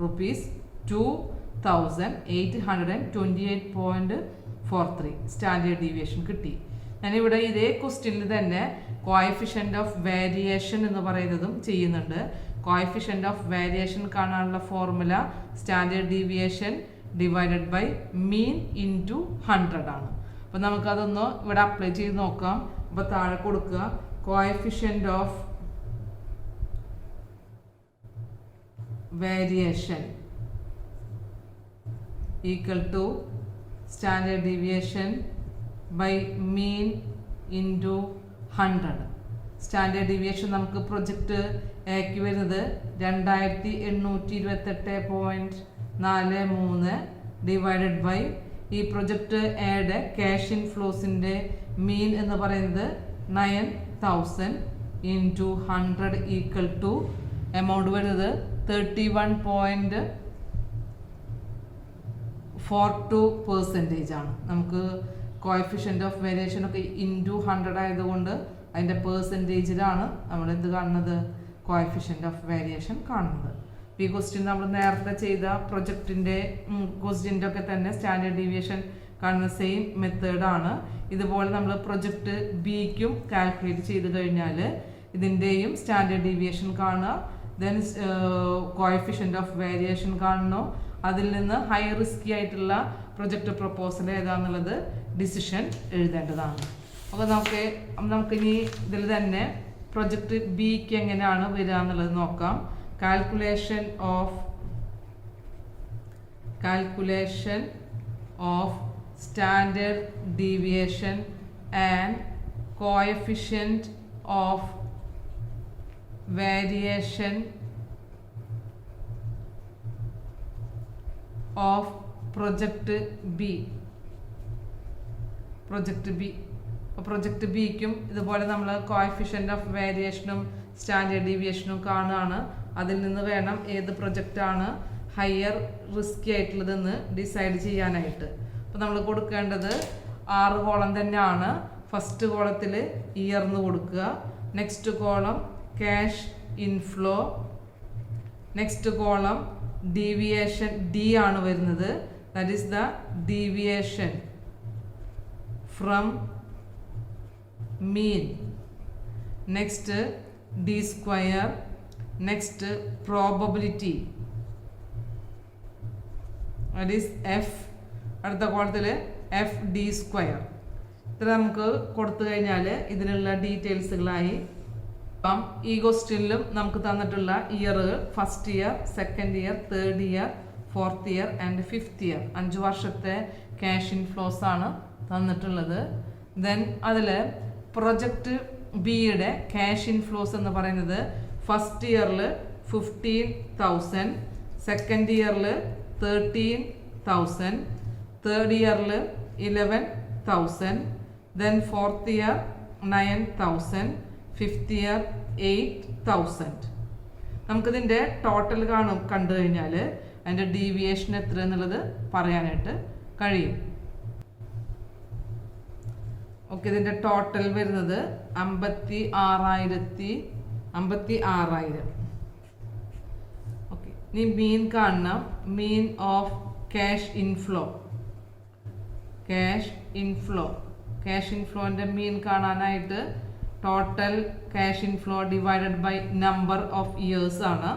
₹2828.43 സ്റ്റാൻഡേർഡ് ഡീവിയേഷൻ കിട്ടി. ഞാനിവിടെ ഇതേ ക്വസ്റ്റ്യനിൽ തന്നെ കോഎഫിഷ്യൻ്റ് ഓഫ് വേരിയേഷൻ എന്ന് പറയുന്നതും ചെയ്യുന്നുണ്ട്. കോഎഫിഷ്യൻ്റ് ഓഫ് വേരിയേഷൻ കാണാനുള്ള formula standard deviation divided by mean into 100 ആണ്. അപ്പോൾ നമുക്കതൊന്ന് ഇവിടെ അപ്ലൈ ചെയ്ത് നോക്കാം. അപ്പോൾ താഴെ കൊടുക്കുക coefficient of variation equal to standard deviation by mean into 100. Standard deviation നമുക്ക് പ്രൊജക്റ്റ് ആക്കി വരുന്നത് 2828.43 ഡിവൈഡഡ് ബൈ ഈ പ്രൊജക്റ്റ് ആഡ് ക്യാഷ് ഇൻഫ്ലോസിൻ്റെ മീൻ എന്ന് പറയുന്നത് 9000 ഇൻറ്റു 100 ഈക്വൽ ടു എമൗണ്ട് വരുന്നത് 31.42% ആണ്. നമുക്ക് കോഎഫിഷ്യൻ്റ് ഓഫ് വേരിയേഷൻ ഒക്കെ ഇൻറ്റു 100 ആയതുകൊണ്ട് അതിൻ്റെ പെർസെൻറ്റേജിലാണ് നമ്മൾ എന്ത് കാണുന്നത്, കോഎഫിഷ്യൻ്റ് ഓഫ് വേരിയേഷൻ കാണുന്നത്. ഈ ക്വസ്റ്റ്യൻ നമ്മൾ നേരത്തെ ചെയ്ത പ്രൊജക്റ്റിൻ്റെ ക്വസ്റ്റ്യൻ്റെ ഒക്കെ തന്നെ സ്റ്റാൻഡേർഡ് ഡീവിയേഷൻ കാണുന്ന സെയിം മെത്തേഡാണ്. ഇതുപോലെ നമ്മൾ പ്രൊജക്റ്റ് ബിക്കും കാൽക്കുലേറ്റ് ചെയ്ത് കഴിഞ്ഞാൽ ഇതിൻ്റെയും സ്റ്റാൻഡേർഡ് ഡീവിയേഷൻ കാണുക. ദെൻ കോഎഫിഷ്യൻ്റ് ഓഫ് വേരിയേഷൻ കാണുന്നു. അതിൽ നിന്ന് ഹൈ റിസ്കി ആയിട്ടുള്ള പ്രൊജക്റ്റ് പ്രൊപ്പോസൽ ഏതാണെന്നുള്ളത് ഡിസിഷൻ എഴുതേണ്ടതാണ്. അപ്പോൾ നമുക്കിനി ഇതിൽ തന്നെ പ്രൊജക്റ്റ് ബിക്ക് എങ്ങനെയാണ് വരിക എന്നുള്ളത് നോക്കാം. Calculation of standard deviation and coefficient of variation of project B. Project ബിക്കും ഇതുപോലെ നമ്മൾ കോഎഫിഷ്യന്റ് ഓഫ് വേരിയേഷനും സ്റ്റാൻഡേർഡ് ഡീവിയേഷനും കാണുകയാണ്. അതിൽ നിന്ന് വേണം ഏത് പ്രൊജക്റ്റാണ് ഹയർ റിസ്കി ആയിട്ടുള്ളതെന്ന് ഡിസൈഡ് ചെയ്യാനായിട്ട്. അപ്പോൾ നമ്മൾ കൊടുക്കേണ്ടത് 6 കോളം തന്നെയാണ്. ഫസ്റ്റ് കോളത്തിൽ ഇയർ എന്ന് കൊടുക്കുക. Next column cash inflow. Next column deviation D ആണ് വരുന്നത്. That is the deviation from mean. Next D square. Next probability, that is F. അടുത്ത കോളത്തിൽ എഫ് ഡി സ്ക്വയർ. ഇത്ര നമുക്ക് കൊടുത്തു കഴിഞ്ഞാൽ ഇതിനുള്ള ഡീറ്റെയിൽസുകളായി. അപ്പം ഈ ക്വസ്റ്റ്യനിലും നമുക്ക് തന്നിട്ടുള്ള ഇയറുകൾ first year, second year, third year, fourth year and fifth year 5 വർഷത്തെ ക്യാഷ് ഇൻഫ്ലോസ് ആണ് തന്നിട്ടുള്ളത്. ദെൻ അതിൽ പ്രൊജക്റ്റ് ബിയുടെ ക്യാഷ് ഇൻഫ്ലോസ് എന്ന് പറയുന്നത് ഫസ്റ്റ് ഇയറിൽ 15,000, സെക്കൻഡ് ഇയറിൽ 13,000, തേർഡ് ഇയറിൽ 11,000, then fourth year 9,000, fifth year 8,000. നമുക്കിതിൻ്റെ ടോട്ടൽ കണ്ടു കഴിഞ്ഞാൽ അതിൻ്റെ ഡീവിയേഷൻ എത്ര എന്നുള്ളത് പറയാനായിട്ട് കഴിയും. ഓക്കെ, ഇതിൻ്റെ ടോട്ടൽ വരുന്നത് 56,000. ഓക്കെ, ഇനി മീൻ കാണണം. മീൻ ഓഫ് ക്യാഷ് ഇൻഫ്ലോൻ്റെ മീൻ കാണാനായിട്ട് total cash inflow divided by number of years ആണ്.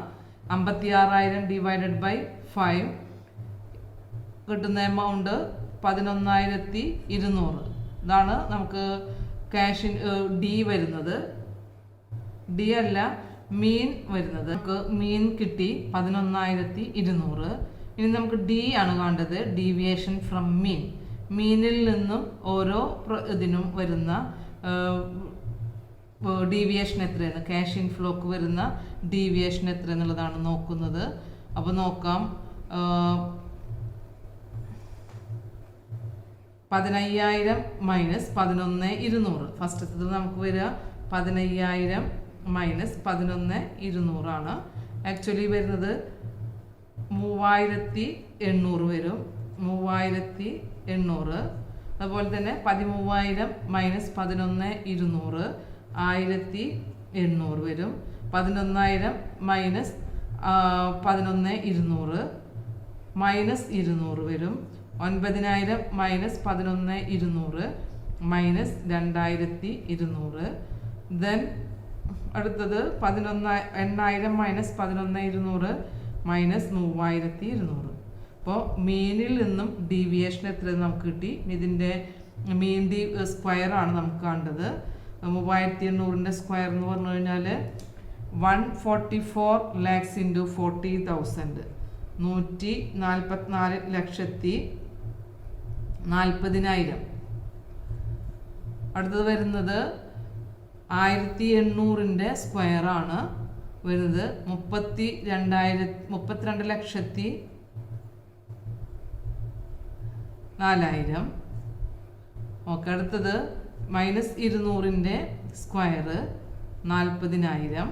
56,000 ഡിവൈഡഡ് ബൈ 5 കിട്ടുന്ന എമൗണ്ട് 11,200. ഇതാണ് നമുക്ക് ക്യാഷ് ഡി വരുന്നത്. ഡി അല്ല, മീൻ വരുന്നത്. നമുക്ക് മീൻ കിട്ടി 11,200. ഇനി നമുക്ക് ഡി ആണ് കാണേണ്ടത്, ഡീവിയേഷൻ ഫ്രം മീൻ. മീനിൽ നിന്നും ഓരോ ഇതിനും വരുന്ന ഡീവിയേഷൻ എത്രയാണ്, ക്യാഷ് ഇൻഫ്ലോക്ക് വരുന്ന ഡീവിയേഷൻ എത്ര എന്നുള്ളതാണ് നോക്കുന്നത്. അപ്പോൾ നോക്കാം. 15,000 മൈനസ് 11,200. ഫസ്റ്റത്തത് നമുക്ക് വരിക 15,000 മൈനസ് 11,200 ആണ്. ആക്ച്വലി വരുന്നത് 3,800 വരും. 3,800. അതുപോലെ തന്നെ 13,000 മൈനസ് 11,200 1,800 വരും. 11,000 മൈനസ് 11,200 മൈനസ് 200 വരും. 9,000 മൈനസ് 11,200 മൈനസ് 2,200. ദെൻ അടുത്തത് 8,000 മൈനസ് 11,200 മൈനസ് 3,200. അപ്പോൾ മീനിൽ നിന്നും ഡീവിയേഷൻ എത്ര നമുക്ക് കിട്ടി. ഇതിൻ്റെ മീൻ സ്ക്വയർ ആണ് നമുക്ക് കണ്ടത്. 3,800 സ്ക്വയർ എന്ന് പറഞ്ഞു കഴിഞ്ഞാൽ 144 lakhs ഇൻറ്റു 40,000 144,40,000. അടുത്തത് വരുന്നത് 1,800 സ്ക്വയർ ആണ് വരുന്നത് 32,04,000. ഓക്കെ, അടുത്തത് മൈനസ് 200 സ്ക്വയർ 40,000.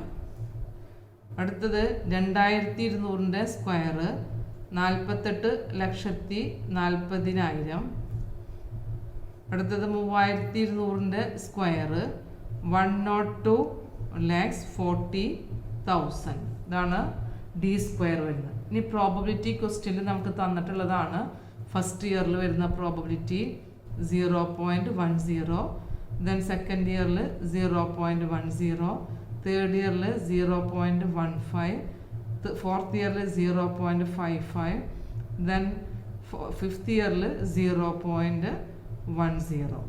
അടുത്തത് 2,200 സ്ക്വയർ 48,40,000. അടുത്തത് 3,200 സ്ക്വയർ 102,40,000. ഇതാണ് ഡി സ്ക്വയർ വരുന്നത്. ഇനി പ്രോബബിലിറ്റി ക്വസ്റ്റ്യനിൽ നമുക്ക് തന്നിട്ടുള്ളതാണ്. ഫസ്റ്റ് ഇയറിൽ വരുന്ന പ്രോബബിലിറ്റി 0.10, ദെൻ സെക്കൻഡ് ഇയറിൽ 0.10, തേർഡ് ഇയറിൽ 0.15, ഫോർത്ത് ഇയറിൽ 0.55, ദെൻ ഫിഫ്ത്ത് ഇയറിൽ 0.10.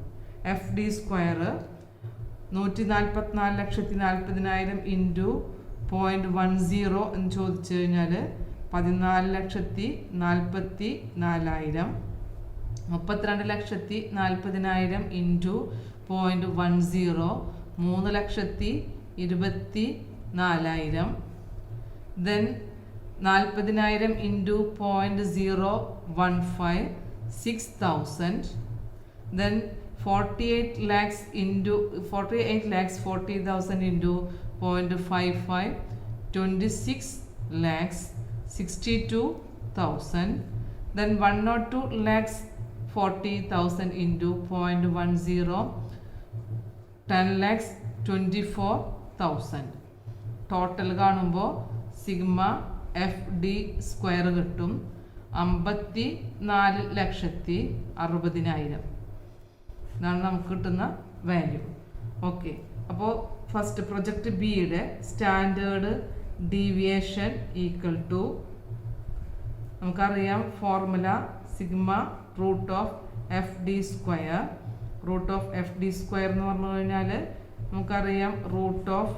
എഫ് ഡി സ്ക്വയർ 144,40,000 ഇൻറ്റു 0.10 എന്ന് ചോദിച്ചു കഴിഞ്ഞാൽ 14,44,000. 32,40,000 into 0.10 3,24,000. Then 40,000 into 0.015 6,000. Then 48 lakhs into 40,000 into 0.55 26 lakhs 62,000. Then 102 lakhs 40,000 into 0.10 10 lakhs 24,000. Total കാണുമ്പോൾ സിഗ്മ എഫ് ഡി സ്ക്വയർ കിട്ടും 54,60,000. ഇതാണ് നമുക്ക് കിട്ടുന്ന വാല്യൂ. ഓക്കെ, അപ്പോൾ ഫസ്റ്റ് പ്രൊജക്റ്റ് ബിയുടെ സ്റ്റാൻഡേർഡ് ഡീവിയേഷൻ ഈക്വൽ ടു നമുക്കറിയാം formula sigma root of F D square. Root of F D square എന്ന് പറഞ്ഞു കഴിഞ്ഞാൽ നമുക്കറിയാം റൂട്ട് ഓഫ്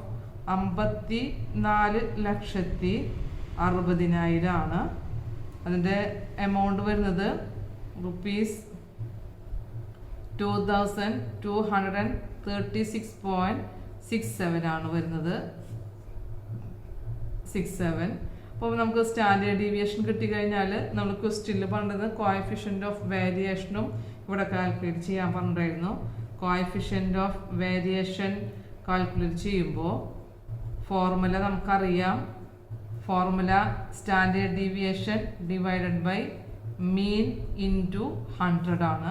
54,60,000 ആണ്. അതിൻ്റെ എമൗണ്ട് വരുന്നത് ₹2,236.67 ആണ് വരുന്നത്. 67. അപ്പോൾ നമുക്ക് സ്റ്റാൻഡേർഡ് ഡീവിയേഷൻ കിട്ടിക്കഴിഞ്ഞാൽ നമ്മൾ ക്വസ്റ്റ്യനിൽ പറഞ്ഞത് കോഎഫിഷ്യൻ്റ് ഓഫ് വേരിയേഷനും ഇവിടെ കാൽക്കുലേറ്റ് ചെയ്യാൻ പറഞ്ഞിട്ടുണ്ടായിരുന്നു. കോഎഫിഷ്യൻ്റ് ഓഫ് വേരിയേഷൻ കാൽക്കുലേറ്റ് ചെയ്യുമ്പോൾ ഫോർമുല നമുക്കറിയാം. Formula standard deviation divided by mean into 100 ആണ്.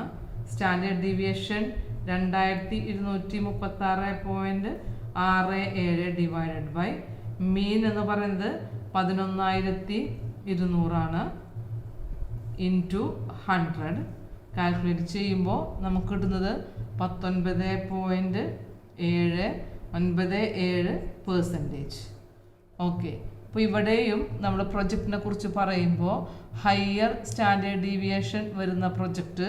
Standard deviation 2236.67 divided by mean എന്ന് പറയുന്നത് 11,200 ആണ് ഇൻറ്റു 100. കാൽക്കുലേറ്റ് ചെയ്യുമ്പോൾ നമുക്ക് കിട്ടുന്നത് 19.797%. ഓക്കെ, അപ്പോൾ ഇവിടെയും നമ്മൾ പ്രൊജക്റ്റിനെ കുറിച്ച് പറയുമ്പോൾ ഹയർ സ്റ്റാൻഡേർഡ് ഡീവിയേഷൻ വരുന്ന പ്രൊജക്റ്റ്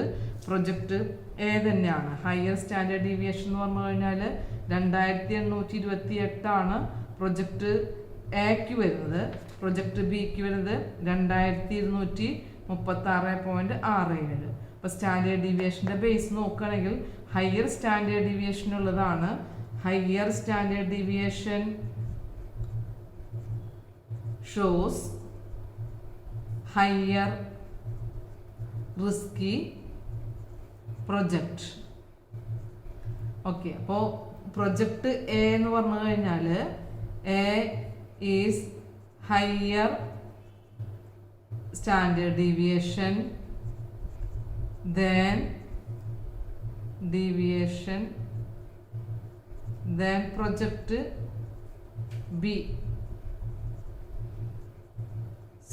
എ തന്നെയാണ്. ഹയർ സ്റ്റാൻഡേർഡ് ഡീവിയേഷൻ എന്ന് പറഞ്ഞു കഴിഞ്ഞാൽ 2,828 ആണ് പ്രൊജക്റ്റ് എക്ക് വരുന്നത്. പ്രൊജക്റ്റ് ബിക്ക് വരുന്നത് 2,236.67. അപ്പോൾ സ്റ്റാൻഡേർഡ് ഡീവിയേഷൻ്റെ ബേസ് നോക്കുകയാണെങ്കിൽ ഹയർ സ്റ്റാൻഡേർഡ് ഡീവിയേഷൻ ഉള്ളതാണ്. Higher standard deviation shows higher risky project. Okay, അപ്പോൾ പ്രൊജക്റ്റ് എ എന്ന് പറഞ്ഞു കഴിഞ്ഞാൽ A is higher standard deviation then project B.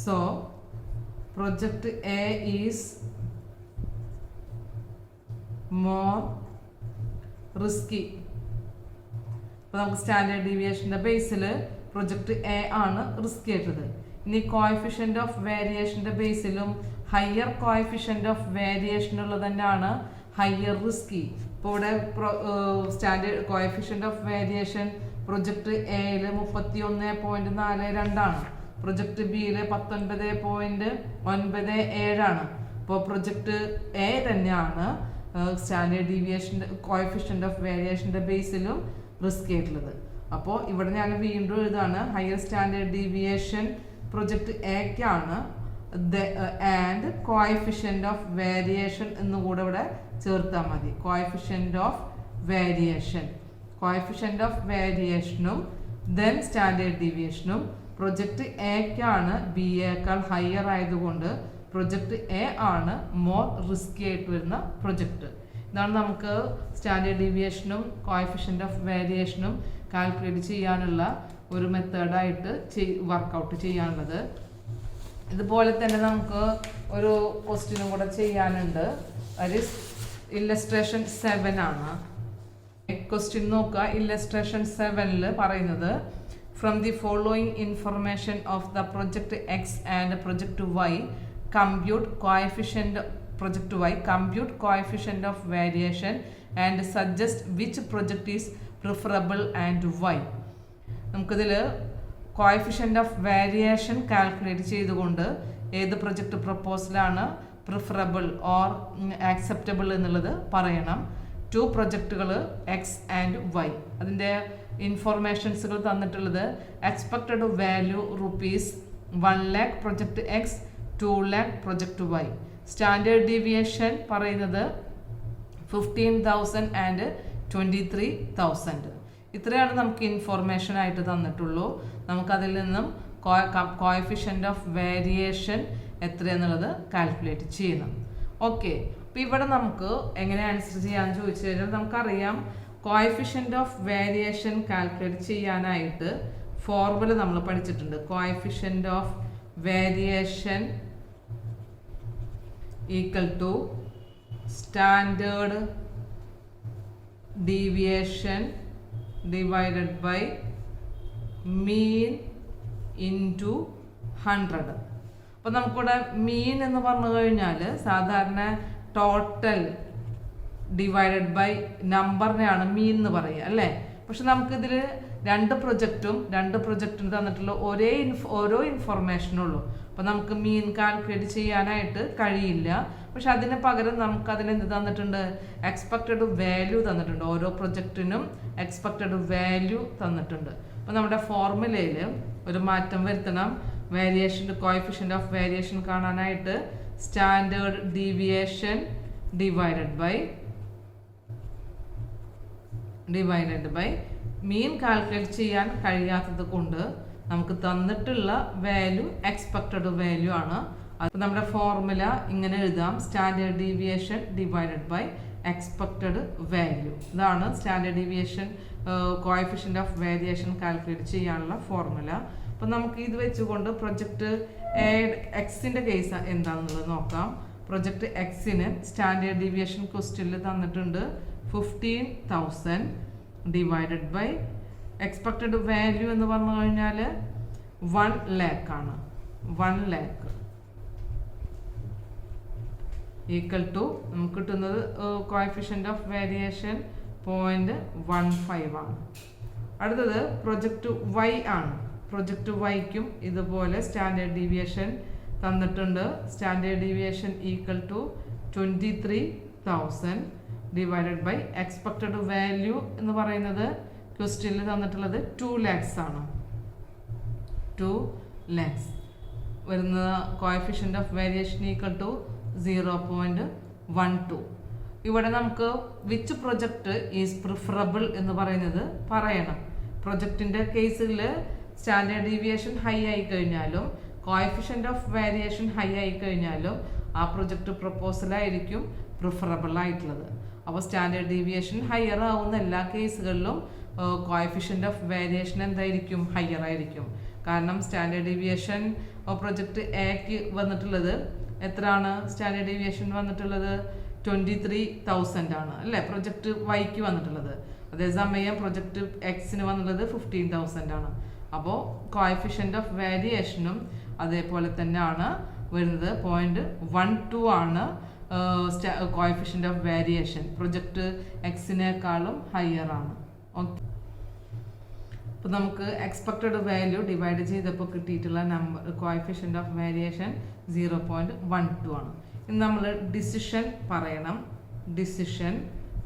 So project A is more risky. അപ്പോൾ നമുക്ക് സ്റ്റാൻഡേർഡ് ഡീവിയേഷൻ്റെ ബേസിൽ പ്രൊജക്റ്റ് എ ആണ് റിസ്കി ആയിട്ടുള്ളത്. ഇനി കോഎഫിഷ്യൻ്റ് ഓഫ് വേരിയേഷൻ്റെ ബേസിലും ഹയർ കോഎഫിഷ്യൻ്റ് ഓഫ് വേരിയേഷൻ ഉള്ളത് തന്നെയാണ് ഹയർ റിസ്കി. ഇപ്പോൾ ഇവിടെ standard coefficient of variation project എയിൽ 31.42 ആണ്. പ്രൊജക്റ്റ് ബിയിൽ 19.97 ആണ്. അപ്പോൾ പ്രൊജക്റ്റ് എ തന്നെയാണ് സ്റ്റാൻഡേർഡ് ഡീവിയേഷൻ്റെ കോഎഫിഷ്യൻ്റ് ഓഫ് വേരിയേഷൻ്റെ ബേസിലും റിസ്ക് ആയിട്ടുള്ളത്. അപ്പോൾ ഇവിടെ ഞാൻ വീണ്ടും എഴുതാണ് ഹയർ സ്റ്റാൻഡേർഡ് ഡീവിയേഷൻ പ്രൊജക്റ്റ് എക്കാണ് ആൻഡ് കോഎഫിഷ്യൻ്റ് ഓഫ് വേരിയേഷൻ എന്നുകൂടെ ഇവിടെ ചേർത്താൽ മതി. കോഎഫിഷ്യൻ്റ് ഓഫ് വേരിയേഷനും ദെൻ സ്റ്റാൻഡേർഡ് ഡീവിയേഷനും പ്രൊജക്റ്റ് എക്കാണ് ബി എക്കാൾ ഹയർ ആയതുകൊണ്ട് പ്രൊജക്റ്റ് എ ആണ് മോർ റിസ്കി ആയിട്ട് വരുന്ന പ്രൊജക്റ്റ്. ഇതാണ് നമുക്ക് സ്റ്റാൻഡേർഡ് ഡീവിയേഷനും കോഎഫിഷ്യൻ്റ് ഓഫ് വേരിയേഷനും കാൽക്കുലേറ്റ് ചെയ്യാനുള്ള ഒരു മെത്തേഡായിട്ട് വർക്കൗട്ട് ചെയ്യാനുള്ളത്. ഇതുപോലെ തന്നെ നമുക്ക് ഒരു ക്വസ്റ്റ്യനും കൂടെ ചെയ്യാനുണ്ട്. അത് ഇല്ലസ്ട്രേഷൻ 7 ആണ്. ക്വസ്റ്റ്യൻ നോക്കുക. ഇല്ലസ്ട്രേഷൻ 7-ൽ പറയുന്നത് from the following information of the project X and project Y compute coefficient project Y compute coefficient of variation and suggest which project is preferable and why. നമുക്കിതിൽ കോഎഫിഷ്യന്റ് ഓഫ് വേരിയേഷൻ കാൽക്കുലേറ്റ് ചെയ്തുകൊണ്ട് ഏത് project പ്രപ്പോസലാണ് preferable or acceptable എന്നുള്ളത് പറയണം. 2 പ്രൊജക്റ്റുകൾ X and Y. അതിൻ്റെ ഇൻഫോർമേഷൻസുകൾ തന്നിട്ടുള്ളത് expected value ₹1 lakh project X, 2 lakh project Y. Standard deviation പറയുന്നത് 15,000 ആൻഡ് 23,000. ഇത്രയാണ് നമുക്ക് ഇൻഫോർമേഷൻ ആയിട്ട് തന്നിട്ടുള്ളൂ. നമുക്കതിൽ നിന്നും കോഎഫിഷ്യന്റ് ഓഫ് വേരിയേഷൻ എത്രയെന്നുള്ളത് കാൽക്കുലേറ്റ് ചെയ്യണം. ഓക്കെ, അപ്പോൾ ഇവിടെ നമുക്ക് എങ്ങനെ ആൻസർ ചെയ്യാൻ ചോദിച്ചു കഴിഞ്ഞാൽ നമുക്കറിയാം കോഎഫിഷ്യന്റ് ഓഫ് വേരിയേഷൻ കാൽക്കുലേറ്റ് ചെയ്യാനായിട്ട് ഫോർമുല നമ്മൾ പഠിച്ചിട്ടുണ്ട്. Coefficient of variation equal to standard deviation divided by mean into 100. അപ്പോൾ നമുക്കിവിടെ മീൻ എന്ന് പറഞ്ഞു കഴിഞ്ഞാൽ സാധാരണ ടോട്ടൽ ഡിവൈഡഡ് ബൈ നമ്പറിനെയാണ് മീൻ എന്ന് പറയുക അല്ലേ. പക്ഷെ നമുക്കിതിൽ രണ്ട് പ്രൊജക്റ്റും തന്നിട്ടുള്ള ഓരോ ഇൻഫോർമേഷനുള്ളൂ. അപ്പോൾ നമുക്ക് മീൻ കാൽക്കുലേറ്റ് ചെയ്യാനായിട്ട് കഴിയില്ല. പക്ഷെ അതിന് പകരം നമുക്ക് അതിനെന്ത് തന്നിട്ടുണ്ട്, എക്സ്പെക്റ്റഡ് വാല്യൂ തന്നിട്ടുണ്ട്. ഓരോ പ്രൊജക്റ്റിനും എക്സ്പെക്റ്റഡ് വാല്യൂ തന്നിട്ടുണ്ട്. അപ്പോൾ നമ്മുടെ ഫോർമുലയിൽ ഒരു മാറ്റം വരുത്തണം. വേരിയേഷൻ കോഎഫിഷ്യന്റ് ഓഫ് വേരിയേഷൻ കാണാനായിട്ട് standard deviation divided by mean calculate ചെയ്യാൻ കഴിയാത്തത് കൊണ്ട് നമുക്ക് തന്നിട്ടുള്ള വാല്യൂ എക്സ്പെക്റ്റഡ് വാല്യൂ ആണ്. അപ്പോൾ നമ്മുടെ ഫോർമുല ഇങ്ങനെ എഴുതാം, standard deviation divided by expected value. ഇതാണ് standard deviation coefficient of variation calculate ചെയ്യാനുള്ള ഫോർമുല. അപ്പോൾ നമുക്ക് ഇത് വെച്ചുകൊണ്ട് പ്രൊജക്ട് എക്സിൻ്റെ കേസ് എന്താണെന്നുള്ളത് നോക്കാം. പ്രൊജക്ട് എക്സിന് സ്റ്റാൻഡേർഡ് ഡീവിയേഷൻ ക്വസ്റ്റ്യനിൽ തന്നിട്ടുണ്ട് 15,000 ഡിവൈഡഡ് ബൈ എക്സ്പെക്റ്റഡ് വാല്യൂ എന്ന് പറഞ്ഞു കഴിഞ്ഞാൽ 1 lakh ആണ്. 1 lakh ഈക്വൽ ടു നമുക്ക് കിട്ടുന്നത് കോഎഫിഷ്യന്റ് ഓഫ് വേരിയേഷൻ 0.15 ആണ്. അടുത്തത് പ്രൊജക്ട് വൈ ആണ്. പ്രൊജക്ട് വൈക്കും ഇതുപോലെ സ്റ്റാൻഡേർഡ് ഡീവിയേഷൻ തന്നിട്ടുണ്ട്. Standard deviation equal to 23,000 divided by expected value എന്ന് പറയുന്നത് ക്വസ്റ്റ്യനിൽ തന്നിട്ടുള്ളത് 2 lakhs ആണ്. 2 lakhs വരുന്ന coefficient of variation equal to 0.12. ഇവിടെ നമുക്ക് വിച്ച് പ്രൊജക്ട് ഈസ് പ്രിഫറബിൾ എന്ന് പറയുന്നത് പറയണം. പ്രൊജക്റ്റിൻ്റെ കേസിൽ സ്റ്റാൻഡേർഡ് ഡീവിയേഷൻ ഹൈ ആയി കഴിഞ്ഞാലും കോഎഫിഷ്യന്റ് ഓഫ് വേരിയേഷൻ ഹൈ ആയി കഴിഞ്ഞാലും ആ പ്രൊജക്ട് പ്രപ്പോസലായിരിക്കും പ്രിഫറബിൾ ആയിട്ടുള്ളത്. അപ്പോൾ സ്റ്റാൻഡേർഡ് ഡീവിയേഷൻ ഹയർ ആവുന്ന എല്ലാ കേസുകളിലും കോഎഫിഷ്യന്റ് ഓഫ് വേരിയേഷൻ എന്തായിരിക്കും, ഹയർ ആയിരിക്കും. കാരണം സ്റ്റാൻഡേർഡ് ഡീവിയേഷൻ പ്രൊജക്ട് എക്ക് വന്നിട്ടുള്ളത് എത്രയാണ്, സ്റ്റാൻഡേർഡ് ഡീവിയേഷൻ വന്നിട്ടുള്ളത് 23,000 ആണ് അല്ലേ, പ്രൊജക്ട് വൈക്ക് വന്നിട്ടുള്ളത്. അതേസമയം പ്രൊജക്ട് എക്സിന് വന്നിട്ടുള്ളത് 15,000 ആണ്. അപ്പോൾ കോഎഫിഷ്യന്റ് ഓഫ് വേരിയേഷനും അതേപോലെ തന്നെയാണ് വരുന്നത്. 0.12 ആണ് കോഎഫിഷ്യന്റ് ഓഫ് വേരിയേഷൻ. പ്രൊജക്ട് എക്സിനേക്കാളും ഹയർ ആണ്. ഓക്കെ, അപ്പോൾ നമുക്ക് എക്സ്പെക്റ്റഡ് വാല്യൂ ഡിവൈഡ് ചെയ്തപ്പോൾ കിട്ടിയിട്ടുള്ള നമ്പർ കോഎഫിഷ്യന്റ് ഓഫ് വേരിയേഷൻ 0.12 ആണ്. ഇനി നമ്മൾ ഡിസിഷൻ പറയണം.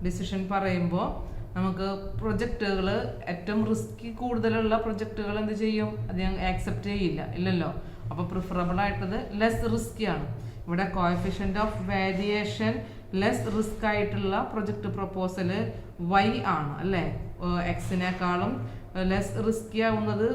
ഡിസിഷൻ പറയുമ്പോൾ നമുക്ക് പ്രൊജക്റ്റുകൾ ഏറ്റവും റിസ്കി കൂടുതലുള്ള പ്രൊജക്റ്റുകൾ എന്ത് ചെയ്യും, അത് ഞാൻ ആക്സെപ്റ്റ് ചെയ്യില്ല, ഇല്ലല്ലോ. അപ്പോൾ പ്രിഫറബിൾ ആയിട്ടത് ലെസ് റിസ്കി ആണ്. ഇവിടെ coefficient of variation less risk ആയിട്ടുള്ള പ്രൊജക്ട് പ്രപ്പോസൽ വൈ ആണ് അല്ലേ. എക്സിനേക്കാളും ലെസ് റിസ്കി ആവുന്നത്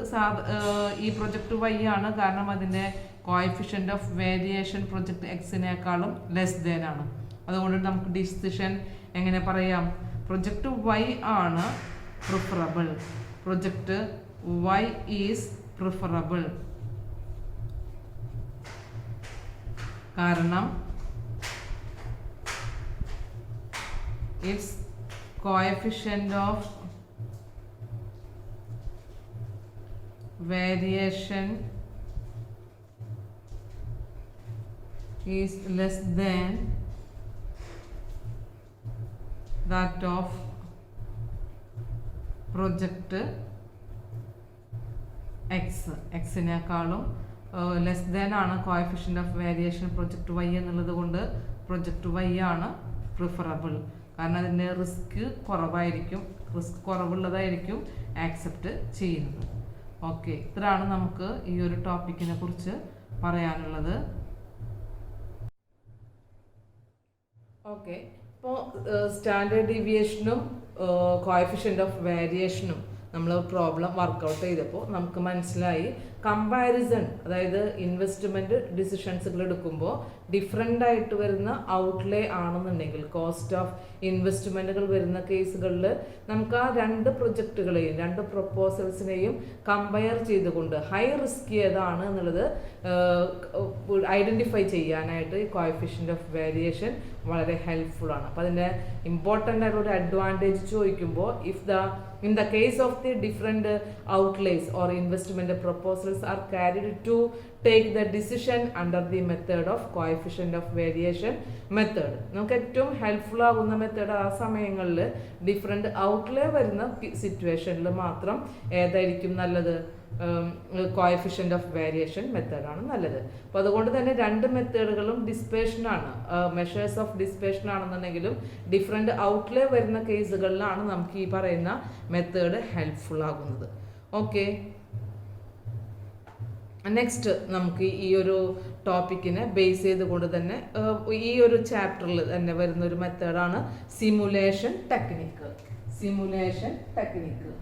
ഈ പ്രൊജക്ട് വൈ ആണ്. കാരണം അതിൻ്റെ കോഎഫിഷ്യന്റ് ഓഫ് വേരിയേഷൻ പ്രൊജക്ട് എക്സിനേക്കാളും ലെസ് ദാൻ ആണ്. അതുകൊണ്ട് നമുക്ക് ഡിസിഷൻ എങ്ങനെ പറയാം, പ്രൊജക്ട് വൈ ആണ് preferable. Project Y is preferable. കാരണം it's coefficient of variation is less than that of project എക്സിനേക്കാളും ലെസ് ദാൻ ആണ് coefficient of variation project Y എന്നുള്ളത് കൊണ്ട് പ്രൊജക്റ്റ് വൈ ആണ് പ്രിഫറബിൾ. കാരണം അതിൻ്റെ റിസ്ക് കുറവായിരിക്കും, റിസ്ക് കുറവുള്ളതായിരിക്കും ആക്സെപ്റ്റ് ചെയ്യുന്നത്. ഓക്കെ, ഇത്രയാണ് നമുക്ക് ഈ ഒരു ടോപ്പിക്കിനെ കുറിച്ച് പറയാനുള്ളത്. ഓക്കെ, ഇപ്പോൾ സ്റ്റാൻഡേർഡ് ഡീവിയേഷനും കോഎഫിഷ്യൻ്റ് ഓഫ് വേരിയേഷനും നമ്മൾ പ്രോബ്ലം വർക്കൗട്ട് ചെയ്തപ്പോൾ നമുക്ക് മനസ്സിലായി കമ്പാരിസൺ, അതായത് ഇൻവെസ്റ്റ്മെൻറ്റ് ഡിസിഷൻസുകൾ എടുക്കുമ്പോൾ ഡിഫറെൻ്റ് ആയിട്ട് വരുന്ന ഔട്ട്ലേ ആണെന്നുണ്ടെങ്കിൽ, കോസ്റ്റ് ഓഫ് ഇൻവെസ്റ്റ്മെൻറ്റുകൾ വരുന്ന കേസുകളിൽ നമുക്ക് ആ രണ്ട് പ്രൊജക്റ്റുകളെയും രണ്ട് പ്രൊപ്പോസൽസിനെയും കമ്പയർ ചെയ്തുകൊണ്ട് ഹൈ റിസ്ക് ഏതാണ് എന്നുള്ളത് ഐഡൻറ്റിഫൈ ചെയ്യാനായിട്ട് ഈ കോഎഫിഷ്യൻ്റ് ഓഫ് വേരിയേഷൻ വളരെ ഹെൽപ്ഫുൾ ആണ്. അപ്പോൾ അതിൻ്റെ ഇമ്പോർട്ടൻ്റ് ആയിട്ടുള്ള ഒരു അഡ്വാൻറ്റേജ് ചോദിക്കുമ്പോൾ, in the case of the different outlays or investment proposals are carried to take the decision under the method of coefficient of variation method. നമുക്ക് ഏറ്റവും ഹെൽപ്ഫുൾ ആകുന്ന മെത്തേഡ് ആ സമയങ്ങളിൽ ഡിഫറെൻറ്റ് ഔട്ട്ലേ വരുന്ന സിറ്റുവേഷനിൽ മാത്രം ഏതായിരിക്കും നല്ലത്? കോഎഫിഷ്യൻ്റ് ഓഫ് വേരിയേഷൻ മെത്തേഡാണ് നല്ലത്. അപ്പോൾ അതുകൊണ്ട് തന്നെ രണ്ട് മെത്തേഡുകളും ഡിസ്പേഷനാണ്, മെഷേഴ്സ് ഓഫ് ഡിസ്പേഷൻ ആണെന്നുണ്ടെങ്കിലും ഡിഫറെൻറ്റ് ഔട്ട്ലേ വരുന്ന കേസുകളിലാണ് നമുക്ക് ഈ പറയുന്ന മെത്തേഡ് ഹെൽപ്ഫുൾ ആകുന്നത്. ഓക്കെ, നെക്സ്റ്റ് നമുക്ക് ഈ ഒരു ടോപ്പിക്കിനെ ബേസ് ചെയ്തുകൊണ്ട് തന്നെ ഈ ഒരു ചാപ്റ്ററിൽ തന്നെ വരുന്ന ഒരു മെത്തേഡാണ് സിമുലേഷൻ ടെക്നിക്ക്. സിമുലേഷൻ ടെക്നിക്ക്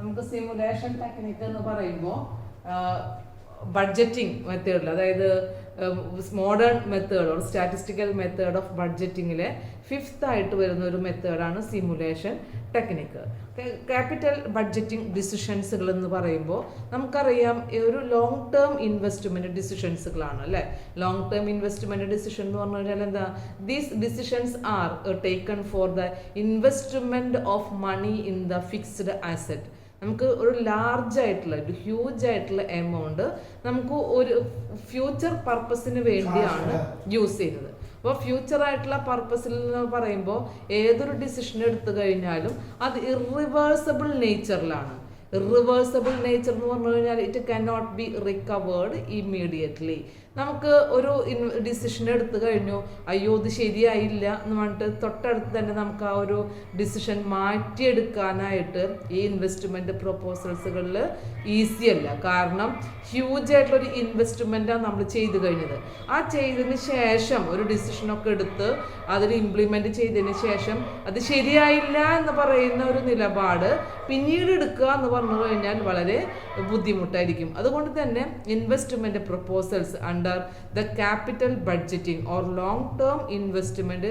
നമുക്ക് സിമുലേഷൻ ടെക്നിക്ക് എന്ന് പറയുമ്പോൾ ബഡ്ജറ്റിംഗ് മെത്തേഡിൽ, അതായത് modern method or statistical method of ബഡ്ജറ്റിങ്ങിലെ ഫിഫ്ത്ത് ആയിട്ട് വരുന്ന ഒരു മെത്തേഡാണ് സിമുലേഷൻ ടെക്നിക്ക്. ക്യാപിറ്റൽ ബഡ്ജറ്റിംഗ് ഡിസിഷൻസുകൾ എന്ന് പറയുമ്പോൾ നമുക്കറിയാം ഒരു ലോങ് ടേം ഇൻവെസ്റ്റ്മെൻറ്റ് ഡിസിഷൻസുകളാണ് അല്ലേ. ലോങ് ടേം ഇൻവെസ്റ്റ്മെൻറ്റ് ഡിസിഷൻ എന്ന് പറഞ്ഞു കഴിഞ്ഞാൽ എന്താ? These decisions are taken for the investment of money in the fixed asset. നമുക്ക് ഒരു ലാർജ് ആയിട്ടുള്ള ഒരു ഹ്യൂജ് ആയിട്ടുള്ള എമൗണ്ട് നമുക്ക് ഒരു ഫ്യൂച്ചർ പർപ്പസിന് വേണ്ടിയാണ് യൂസ് ചെയ്യുന്നത്. അപ്പോൾ ഫ്യൂച്ചർ ആയിട്ടുള്ള പർപ്പസിൽ എന്ന് പറയുമ്പോൾ ഏതൊരു ഡിസിഷൻ എടുത്തു കഴിഞ്ഞാലും അത് ഇറിവേഴ്സിബിൾ നേച്ചറിലാണ്. ഇറിവേഴ്സിബിൾ നേച്ചർ എന്ന് പറഞ്ഞു കഴിഞ്ഞാൽ it can not be recovered immediately. നമുക്ക് ഒരു ഡിസിഷൻ എടുത്തു കഴിഞ്ഞു, അയ്യോ ഇത് ശരിയായില്ല എന്ന് പറഞ്ഞിട്ട് തൊട്ടടുത്ത് തന്നെ നമുക്ക് ആ ഒരു ഡിസിഷൻ മാറ്റിയെടുക്കാനായിട്ട് ഈ ഇൻവെസ്റ്റ്മെൻറ്റ് പ്രൊപ്പോസൽസുകളിൽ ഈസി അല്ല. കാരണം ഹ്യൂജ് ആയിട്ടുള്ളൊരു ഇൻവെസ്റ്റ്മെൻറ്റാണ് നമ്മൾ ചെയ്തു കഴിഞ്ഞത്. ആ ചെയ്തതിന് ശേഷം ഒരു ഡിസിഷനൊക്കെ എടുത്ത് അതിൽ ഇംപ്ലിമെൻറ്റ് ചെയ്തതിന് ശേഷം അത് ശരിയായില്ല എന്ന് പറയുന്ന ഒരു നിലപാട് പിന്നീട് എടുക്കുക എന്ന് പറഞ്ഞു കഴിഞ്ഞാൽ വളരെ ബുദ്ധിമുട്ടായിരിക്കും. അതുകൊണ്ട് തന്നെ investment proposals under the capital budgeting or long term investment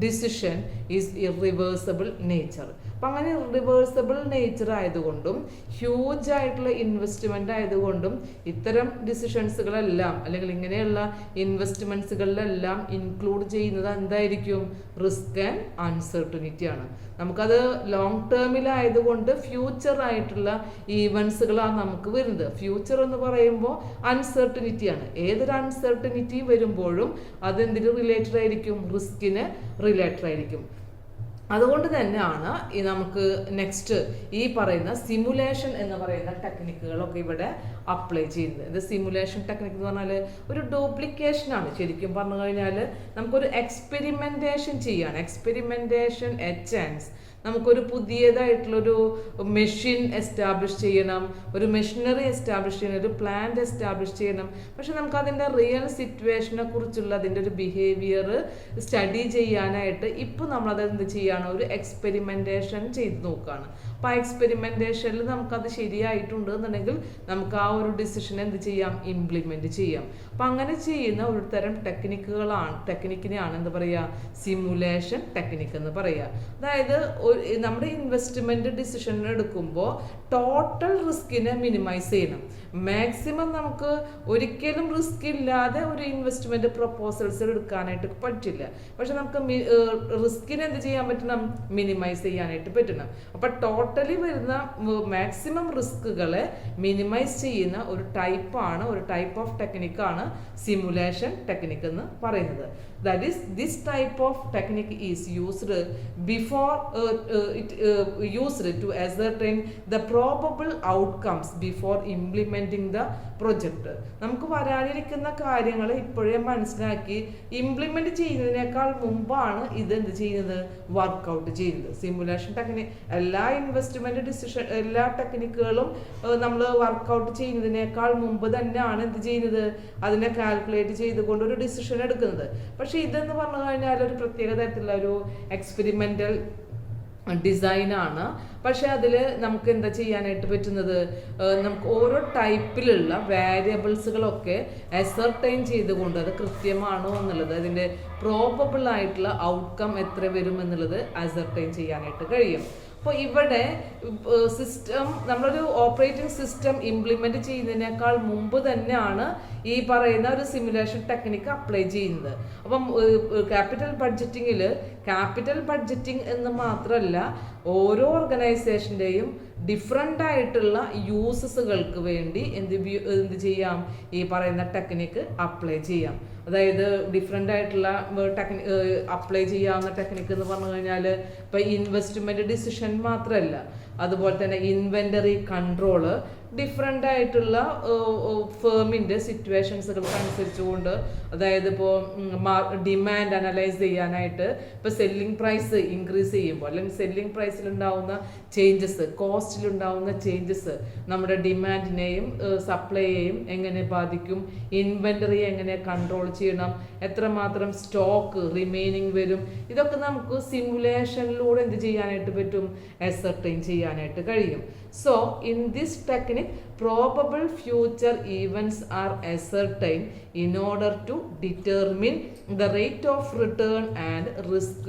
decision is irreversible nature. അപ്പം അങ്ങനെ റിവേഴ്സിബിൾ നേച്ചർ ആയതുകൊണ്ടും ഹ്യൂജ് ആയിട്ടുള്ള ഇൻവെസ്റ്റ്മെൻ്റ് ആയതുകൊണ്ടും ഇത്തരം ഡിസിഷൻസുകളെല്ലാം അല്ലെങ്കിൽ ഇങ്ങനെയുള്ള ഇൻവെസ്റ്റ്മെൻറ്റ്സുകളിലെല്ലാം ഇൻക്ലൂഡ് ചെയ്യുന്നത് എന്തായിരിക്കും? റിസ്ക് ആൻഡ് അൺസർട്ടനിറ്റിയാണ്. നമുക്കത് ലോങ് ടേമിലായതുകൊണ്ട് ഫ്യൂച്ചർ ആയിട്ടുള്ള ഈവൻസുകളാണ് നമുക്ക് വരുന്നത്. ഫ്യൂച്ചർ എന്ന് പറയുമ്പോൾ അൺസർട്ടനിറ്റിയാണ്. ഏതൊരു അൺസർട്ടനിറ്റി വരുമ്പോഴും അതെന്തിന് റിലേറ്റഡ് ആയിരിക്കും? റിസ്കിന് റിലേറ്റഡ് ആയിരിക്കും. അതുകൊണ്ട് തന്നെയാണ് ഈ നമുക്ക് നെക്സ്റ്റ് ഈ പറയുന്ന സിമുലേഷൻ എന്ന് പറയുന്ന ടെക്നിക്കുകളൊക്കെ ഇവിടെ അപ്ലൈ ചെയ്യുന്നത്. ഇത് സിമുലേഷൻ ടെക്നിക്ക് എന്ന് പറഞ്ഞാൽ ഒരു ഡ്യൂപ്ലിക്കേഷനാണ്. ശരിക്കും പറഞ്ഞു കഴിഞ്ഞാൽ നമുക്കൊരു എക്സ്പെരിമെൻറ്റേഷൻ ചെയ്യാണ്. Experimentation A chance. നമുക്കൊരു പുതിയതായിട്ടുള്ളൊരു മെഷീൻ എസ്റ്റാബ്ലിഷ് ചെയ്യണം, ഒരു മെഷീനറി എസ്റ്റാബ്ലിഷ് ചെയ്യണം, ഒരു പ്ലാന്റ് എസ്റ്റാബ്ലിഷ് ചെയ്യണം. പക്ഷെ നമുക്കതിൻ്റെ റിയൽ സിറ്റുവേഷനെ കുറിച്ചുള്ള അതിൻ്റെ ഒരു ബിഹേവിയർ സ്റ്റഡി ചെയ്യാനായിട്ട് ഇപ്പോൾ നമ്മളത് എന്ത് ചെയ്യുകയാണ്? ഒരു എക്സ്പെരിമെൻറ്റേഷൻ ചെയ്ത് നോക്കുകയാണ്. അപ്പോൾ ആ എക്സ്പെരിമെൻറ്റേഷനിൽ നമുക്കത് ശരിയായിട്ടുണ്ട് എന്നുണ്ടെങ്കിൽ നമുക്ക് ആ ഒരു ഡിസിഷൻ എന്ത് ചെയ്യാം? ഇംപ്ലിമെൻറ്റ് ചെയ്യാം. അപ്പം അങ്ങനെ ചെയ്യുന്ന ഒരു തരം ടെക്നിക്കിനെയാണ് എന്താ പറയുക? സിമുലേഷൻ ടെക്നിക്ക് എന്ന് പറയുക. അതായത് നമ്മുടെ ഇൻവെസ്റ്റ്മെന്റ് ഡിസിഷൻ എടുക്കുമ്പോൾ ടോട്ടൽ റിസ്കിനെ മിനിമൈസ് ചെയ്യണം. മാക്സിമം നമുക്ക് ഒരിക്കലും റിസ്ക് ഇല്ലാതെ ഒരു ഇൻവെസ്റ്റ്മെന്റ് പ്രൊപ്പോസൽസ് എടുക്കാനായിട്ട് പറ്റില്ല. പക്ഷെ നമുക്ക് റിസ്കിനെ എന്ത് ചെയ്യാൻ പറ്റണം, മിനിമൈസ് ചെയ്യാനായിട്ട് പറ്റണം. അപ്പൊ ടോട്ടലി വരുന്ന മാക്സിമം റിസ്കുകളെ മിനിമൈസ് ചെയ്യുന്ന ഒരു ടൈപ്പ് ഓഫ് ടെക്നിക്കാണ് സിമുലേഷൻ ടെക്നിക് എന്ന് പറയുന്നത്. That is this type of technique is used before to ascertain the probable outcomes before implementing the project. നമുക്ക് വരാനിരിക്കുന്ന കാര്യങ്ങൾ ഇപ്പോഴേ മനസ്സിലാക്കി ഇംപ്ലിമെന്റ് ചെയ്യുന്നതിനേക്കാൾ മുമ്പാണ് ഇത് എന്ത് ചെയ്യുന്നത്, വർക്ക്ഔട്ട് ചെയ്യുന്നത്. സിമുലേഷൻ ടെക്നിക് എല്ലാ ഇൻവെസ്റ്റ്മെന്റ് ഡിസിഷൻ എല്ലാ ടെക്നിക്കുകളും നമ്മൾ വർക്ക്ഔട്ട് ചെയ്യുന്നതിനേക്കാൾ മുമ്പ് തന്നെയാണ് എന്ത് ചെയ്യുന്നത്, അതിനെ കാൽക്കുലേറ്റ് ചെയ്തുകൊണ്ട് ഒരു ഡിസിഷൻ എടുക്കുന്നത്. പക്ഷെ ഇതെന്ന് പറഞ്ഞു കഴിഞ്ഞാൽ ഒരു പ്രത്യേക തരത്തിലുള്ള ഒരു എക്സ്പെരിമെന്റൽ ഡിസൈനാണ്. പക്ഷെ അതിൽ നമുക്ക് എന്താ ചെയ്യാനായിട്ട് പറ്റുന്നത്, നമുക്ക് ഓരോ ടൈപ്പിലുള്ള വേരിയബിൾസുകളൊക്കെ അസർട്ടൈൻ ചെയ്തുകൊണ്ട് അത് കൃത്യമാണോ എന്നുള്ളത്, അതിൻ്റെ പ്രോബബിൾ ആയിട്ടുള്ള ഔട്ട്കം എത്ര വരും എന്നുള്ളത് അസർട്ടൈൻ ചെയ്യാനായിട്ട് കഴിയും. അപ്പോൾ ഇവിടെ സിസ്റ്റം, നമ്മളൊരു ഓപ്പറേറ്റിംഗ് സിസ്റ്റം ഇംപ്ലിമെന്റ് ചെയ്യുന്നതിനേക്കാൾ മുമ്പ് തന്നെയാണ് ഈ പറയുന്ന ഒരു സിമുലേഷൻ ടെക്നിക്ക് അപ്ലൈ ചെയ്യുന്നത്. അപ്പം ക്യാപിറ്റൽ ബഡ്ജറ്റിംഗ് എന്ന് മാത്രമല്ല, ഓരോ ഓർഗനൈസേഷൻ്റെയും ഡിഫറെൻ്റ് ആയിട്ടുള്ള യൂസസുകൾക്ക് വേണ്ടി എന്ത് ചെയ്യാം, ഈ പറയുന്ന ടെക്നിക്ക് അപ്ലൈ ചെയ്യാം. അതായത് ഡിഫറെൻ്റ് ആയിട്ടുള്ള അപ്ലൈ ചെയ്യാവുന്ന ടെക്നിക്ക് എന്ന് പറഞ്ഞു കഴിഞ്ഞാൽ ഇപ്പം ഇൻവെസ്റ്റ്മെൻറ്റ് ഡിസിഷൻ മാത്രമല്ല, അതുപോലെ തന്നെ ഇൻവെൻ്ററി കൺട്രോള്, ഡിഫറെൻ്റ് ആയിട്ടുള്ള ഫേമിൻ്റെ സിറ്റുവേഷൻസുകൾക്ക് അനുസരിച്ചുകൊണ്ട്, അതായത് ഇപ്പോൾ ഡിമാൻഡ് അനലൈസ് ചെയ്യാനായിട്ട് ഇപ്പോൾ സെല്ലിംഗ് പ്രൈസ് ഇൻക്രീസ് ചെയ്യുമ്പോൾ അല്ലെങ്കിൽ സെല്ലിംഗ് പ്രൈസിലുണ്ടാവുന്ന ചേഞ്ചസ്, കോസ്റ്റിലുണ്ടാവുന്ന ചേഞ്ചസ് നമ്മുടെ ഡിമാൻഡിനെയും സപ്ലൈയെയും എങ്ങനെ ബാധിക്കും, ഇൻവെൻ്ററി എങ്ങനെ കൺട്രോൾ ചെയ്യണം, എത്രമാത്രം സ്റ്റോക്ക് റിമൈനിങ് വരും, ഇതൊക്കെ നമുക്ക് സിമുലേഷനിലൂടെ എന്ത് ചെയ്യാനായിട്ട് പറ്റും, അസർട്ടൈൻ ചെയ്യാനായിട്ട് കഴിയും. So in this technique, probable future events are ascertained in order to determine the rate of return and risk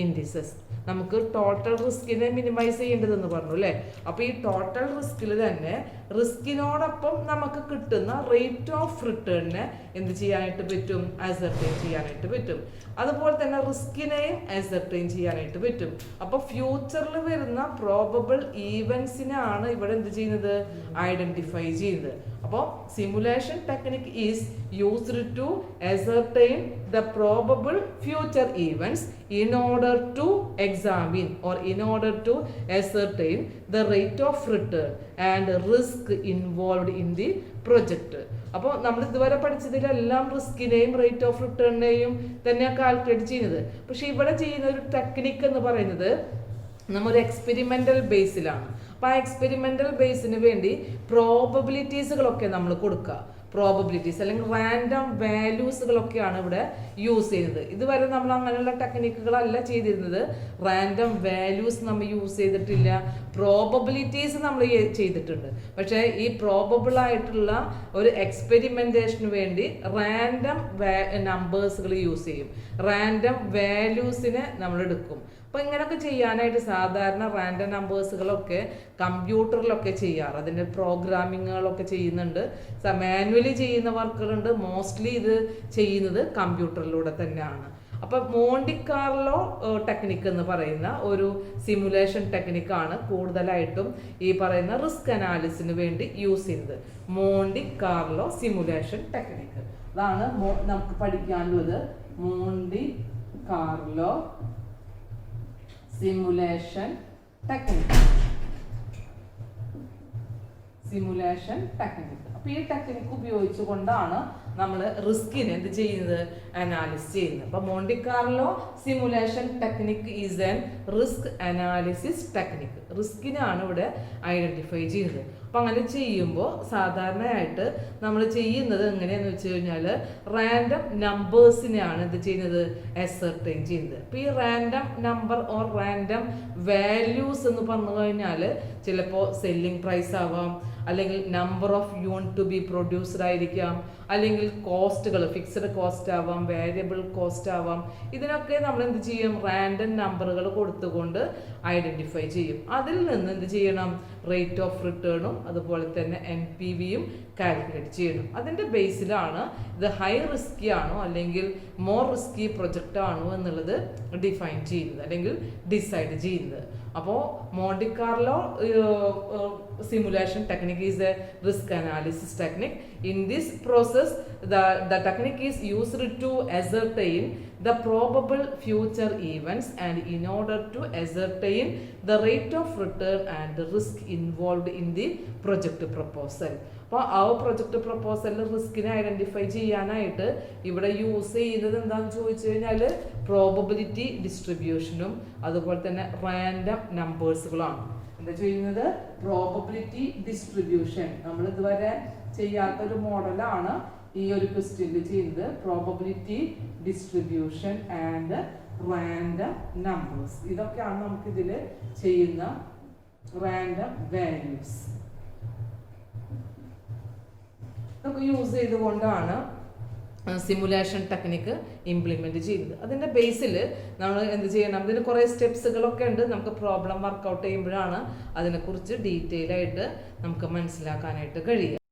indices. നമുക്ക് ടോട്ടൽ റിസ്കിനെ മിനിമൈസ് ചെയ്യേണ്ടതെന്ന് പറഞ്ഞു അല്ലേ. അപ്പോൾ ഈ ടോട്ടൽ റിസ്കിൽ തന്നെ റിസ്കിനോടൊപ്പം നമുക്ക് കിട്ടുന്ന റേറ്റ് ഓഫ് റിട്ടേണിനെ എന്ത് ചെയ്യാനായിട്ട് പറ്റും, അസർട്ടൈൻ ചെയ്യാനായിട്ട് പറ്റും. അതുപോലെ തന്നെ റിസ്കിനെയും അസർട്ടൈൻ ചെയ്യാനായിട്ട് പറ്റും. അപ്പോൾ ഫ്യൂച്ചറിൽ വരുന്ന പ്രോബബിൾ ഈവൻസിനാണ് ഇവിടെ എന്ത് ചെയ്യുന്നത്, ഐഡന്റിഫൈ ചെയ്യുന്നത്. അപ്പോൾ simulation technique is used to ascertain the probable future events in order to examine or in order to ascertain the rate of return and risk involved in the project. അപ്പോൾ നമ്മൾ ഇതുവരെ പഠിച്ചതിലെല്ലാം റിസ്കിനെയും rate of റിട്ടേണിനെയും തന്നെ calculate ചെയ്യുന്നത്. പക്ഷെ ഇവിടെ ചെയ്യുന്ന ഒരു technique എന്ന് പറയുന്നത് നമ്മൊരു എക്സ്പെരിമെൻ്റൽ ബേസിലാണ്. അപ്പോൾ ആ എക്സ്പെരിമെൻ്റൽ ബേസിന് വേണ്ടി പ്രോബബിലിറ്റീസുകളൊക്കെ നമ്മൾ കൊടുക്കുക. പ്രോബബിലിറ്റീസ് അല്ലെങ്കിൽ റാൻഡം വാല്യൂസുകളൊക്കെയാണ് ഇവിടെ യൂസ് ചെയ്യുന്നത്. ഇതുവരെ നമ്മൾ അങ്ങനെയുള്ള ടെക്നിക്കുകളല്ല ചെയ്തിരുന്നത്. റാൻഡം വാല്യൂസ് നമ്മൾ യൂസ് ചെയ്തിട്ടില്ല, പ്രോബബിലിറ്റീസ് നമ്മൾ ചെയ്തിട്ടുണ്ട്. പക്ഷേ ഈ പ്രോബബിൾ ആയിട്ടുള്ള ഒരു എക്സ്പെരിമെൻറ്റേഷന് വേണ്ടി റാൻഡം നമ്പേഴ്സുകൾ യൂസ് ചെയ്യും, റാൻഡം വാല്യൂസിനെ നമ്മൾ എടുക്കും. അപ്പോൾ ഇങ്ങനെയൊക്കെ ചെയ്യാനായിട്ട് സാധാരണ റാൻഡം നമ്പേഴ്സുകളൊക്കെ കമ്പ്യൂട്ടറിലൊക്കെ ചെയ്യാറ്, അതിൻ്റെ പ്രോഗ്രാമിങ്ങുകളൊക്കെ ചെയ്യുന്നുണ്ട്. മാനുവലി ചെയ്യുന്ന വർക്കുകളുണ്ട്, മോസ്റ്റ്ലി ഇത് ചെയ്യുന്നത് കമ്പ്യൂട്ടറിലൂടെ തന്നെയാണ്. അപ്പം മോണ്ടി കാർലോ ടെക്നിക്ക് എന്ന് പറയുന്ന ഒരു സിമുലേഷൻ ടെക്നിക്കാണ് കൂടുതലായിട്ടും ഈ പറയുന്ന റിസ്ക് അനാലിസിന് വേണ്ടി യൂസ് ചെയ്യുന്നത്. മോണ്ടി കാർലോ സിമുലേഷൻ ടെക്നിക്ക്, അതാണ് നമുക്ക് പഠിക്കാനുള്ളത്. മോണ്ടി കാർലോ സിമുലേഷൻ ടെക്നിക്ക്. അപ്പോൾ ഈ ടെക്നിക്ക് ഉപയോഗിച്ചുകൊണ്ടാണ് നമ്മൾ റിസ്കിനെ എന്ത് ചെയ്യുന്നത്, അനാലിസിസ് ചെയ്യുന്നത്. അപ്പോൾ Monte Carlo simulation technique is an risk analysis technique. റിസ്കിനാണ് ഇവിടെ ഐഡന്റിഫൈ ചെയ്യുന്നത്. അപ്പം അങ്ങനെ ചെയ്യുമ്പോൾ സാധാരണയായിട്ട് നമ്മൾ ചെയ്യുന്നത് എങ്ങനെയാണെന്ന് വെച്ച് കഴിഞ്ഞാൽ റാൻഡം നമ്പേഴ്സിനെയാണ് എന്ത് ചെയ്യുന്നത്, അസർട്ടൈൻ ചെയ്യുന്നത്. അപ്പോൾ ഈ random number or random values എന്ന് പറഞ്ഞു കഴിഞ്ഞാൽ ചിലപ്പോൾ സെല്ലിംഗ് പ്രൈസ് ആവാം, അല്ലെങ്കിൽ number of unit two B produced ആയിരിക്കാം, അല്ലെങ്കിൽ കോസ്റ്റുകൾ, ഫിക്സഡ് കോസ്റ്റ് ആവാം, വേരിയബിൾ കോസ്റ്റ് ആവാം. ഇതിനൊക്കെ നമ്മൾ എന്ത് ചെയ്യും, റാൻഡം നമ്പറുകൾ കൊടുത്തുകൊണ്ട് ഐഡന്റിഫൈ ചെയ്യും. അതിൽ നിന്ന് എന്ത് ചെയ്യണം, റേറ്റ് ഓഫ് റിട്ടേണും അതുപോലെ തന്നെ NPV-യും കാൽക്കുലേറ്റ് ചെയ്യണം. അതിൻ്റെ ബേസിലാണ് ഇത് ഹൈ റിസ്കി ആണോ അല്ലെങ്കിൽ മോർ റിസ്കി പ്രൊജക്റ്റ് ആണോ എന്നുള്ളത് ഡിഫൈൻ ചെയ്യുന്നത് അല്ലെങ്കിൽ ഡിസൈഡ് ചെയ്യുന്നത്. അപ്പോൾ Monte Carlo simulation technique is a risk analysis technique. In this process, the technique is used to ascertain the probable future events and in order to ascertain the rate of return and the risk involved in the project proposal. അപ്പോൾ ആ project പ്രപ്പോസലിൽ റിസ്കിനെ identify ചെയ്യാനായിട്ട് ഇവിടെ use ചെയ്യുന്നത് എന്താണെന്ന് ചോദിച്ചു കഴിഞ്ഞാൽ probability ഡിസ്ട്രിബ്യൂഷനും അതുപോലെ തന്നെ റാൻഡം നമ്പേഴ്സുകളാണ്. എന്താ ചെയ്യുന്നത്, പ്രോബബിലിറ്റി ഡിസ്ട്രിബ്യൂഷൻ. നമ്മൾ ഇതുവരെ ചെയ്യാത്തൊരു മോഡലാണ് ഈ ഒരു ക്വസ്റ്റ്യനിൽ ചെയ്യുന്നത്. Probability distribution and random numbers, ഇതൊക്കെയാണ് നമുക്ക് ഇതിൽ ചെയ്യുന്ന റാൻഡം വാല്യൂസ്. നമുക്ക് യൂസ് ചെയ്തുകൊണ്ടാണ് സിമുലേഷൻ ടെക്നിക്ക് ഇംപ്ലിമെൻറ്റ് ചെയ്യുന്നത്. അതിൻ്റെ ബേസിൽ നമ്മൾ എന്ത് ചെയ്യണം, ഇതിന് കുറേ സ്റ്റെപ്സുകളൊക്കെ ഉണ്ട്. നമുക്ക് പ്രോബ്ലം വർക്കൗട്ട് ചെയ്യുമ്പോഴാണ് അതിനെക്കുറിച്ച് ഡീറ്റെയിൽ ആയിട്ട് നമുക്ക് മനസ്സിലാക്കാനായിട്ട് കഴിയുക.